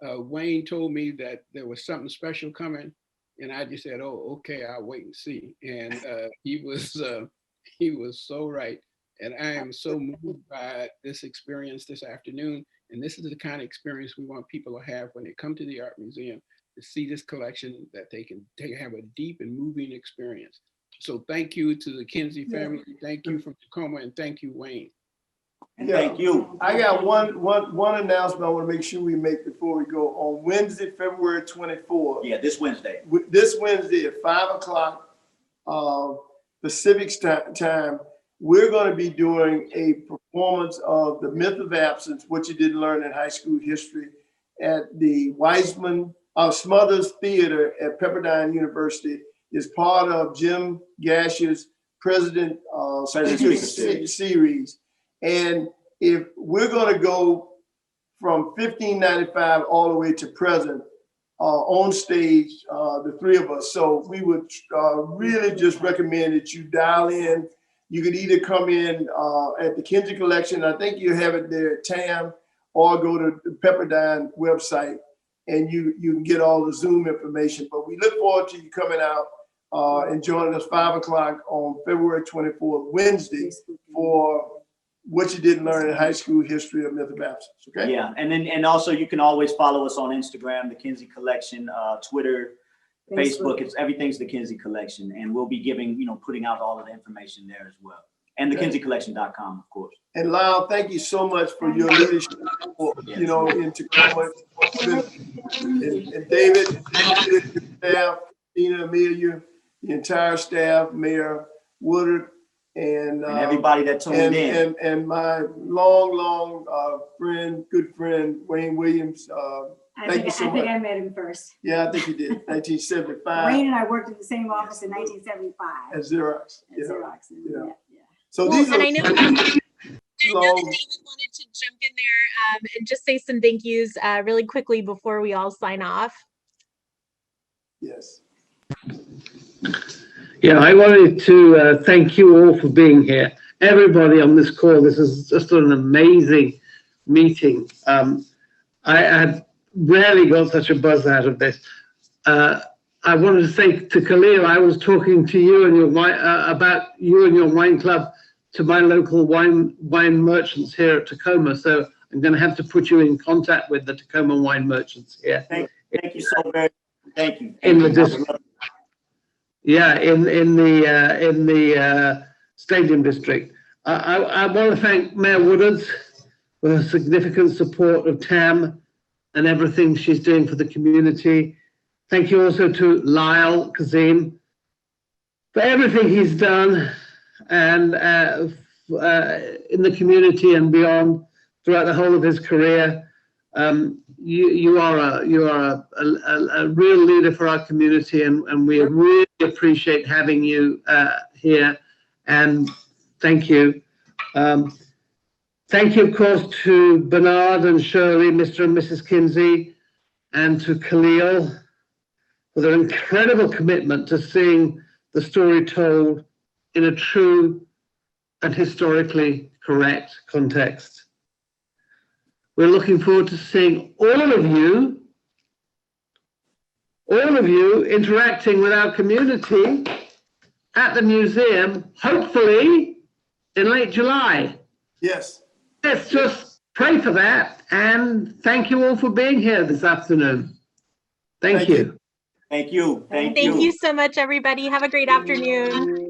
Wayne told me that there was something special coming. And I just said, "Oh, okay, I'll wait and see." And he was so right. And I am so moved by this experience this afternoon. And this is the kind of experience we want people to have when they come to the art museum, to see this collection, that they can have a deep and moving experience. So thank you to the Kinsey family. Thank you from Tacoma, and thank you, Wayne. And thank you. I got one announcement I want to make sure we make before we go. On Wednesday, February 24th. Yeah, this Wednesday. This Wednesday at 5:00 Pacific time, we're going to be doing a performance of The Myth of Absence, What You Didn't Learn in High School History, at the Smothers Theater at Pepperdine University. Is part of Jim Gash's President series. And if we're going to go from 1595 all the way to present on stage, the three of us, so we would really just recommend that you dial in. You could either come in at the Kinsey Collection, I think you have it there at TAM, or go to the Pepperdine website and you can get all the Zoom information. But we look forward to you coming out and joining us 5:00 on February 24th, Wednesday, for What You Didn't Learn in High School History of Myth of Absence. Okay. Yeah, and also you can always follow us on Instagram, the Kinsey Collection, Twitter, Facebook. Everything's the Kinsey Collection, and we'll be putting out all of the information there as well. And the KinseyCollection.com, of course. And Lyle, thank you so much for your leadership, you know, in Tacoma. And David, your staff, Tina, Amelia, the entire staff, Mayor Woodard, and everybody that tuned in. And my long friend, good friend, Wayne Williams. Thank you so much. I think I met him first. Yeah, I think you did. 1975. Wayne and I worked in the same office in 1975. At Xerox. At Xerox. Yeah. So well, these are. I know that David wanted to jump in there and just say some thank yous really quickly before we all sign off. Yes. Yeah, I wanted to thank you all for being here. Everybody on this call, this is just an amazing meeting. I had rarely got such a buzz out of this. I wanted to say to Khalil, I was talking to you and your wine, about you and your wine club to my local wine merchants here at Tacoma. So I'm going to have to put you in contact with the Tacoma wine merchants here. Thank you so very much. Thank you. In the district. Yeah, in the Stadium District. I want to thank Mayor Woodard for her significant support of TAM and everything she's doing for the community. Thank you also to Lyle Kazim for everything he's done and in the community and beyond throughout the whole of his career. You are a real leader for our community, and we really appreciate having you here. And thank you. Thank you, of course, to Bernard and Shirley, Mr. and Mrs. Kinsey, and to Khalil for their incredible commitment to seeing the story told in a true and historically correct context. We're looking forward to seeing all of you interacting with our community at the museum, hopefully in late July. Yes. Let's just pray for that. And thank you all for being here this afternoon. Thank you. Thank you. Thank you so much, everybody. Have a great afternoon.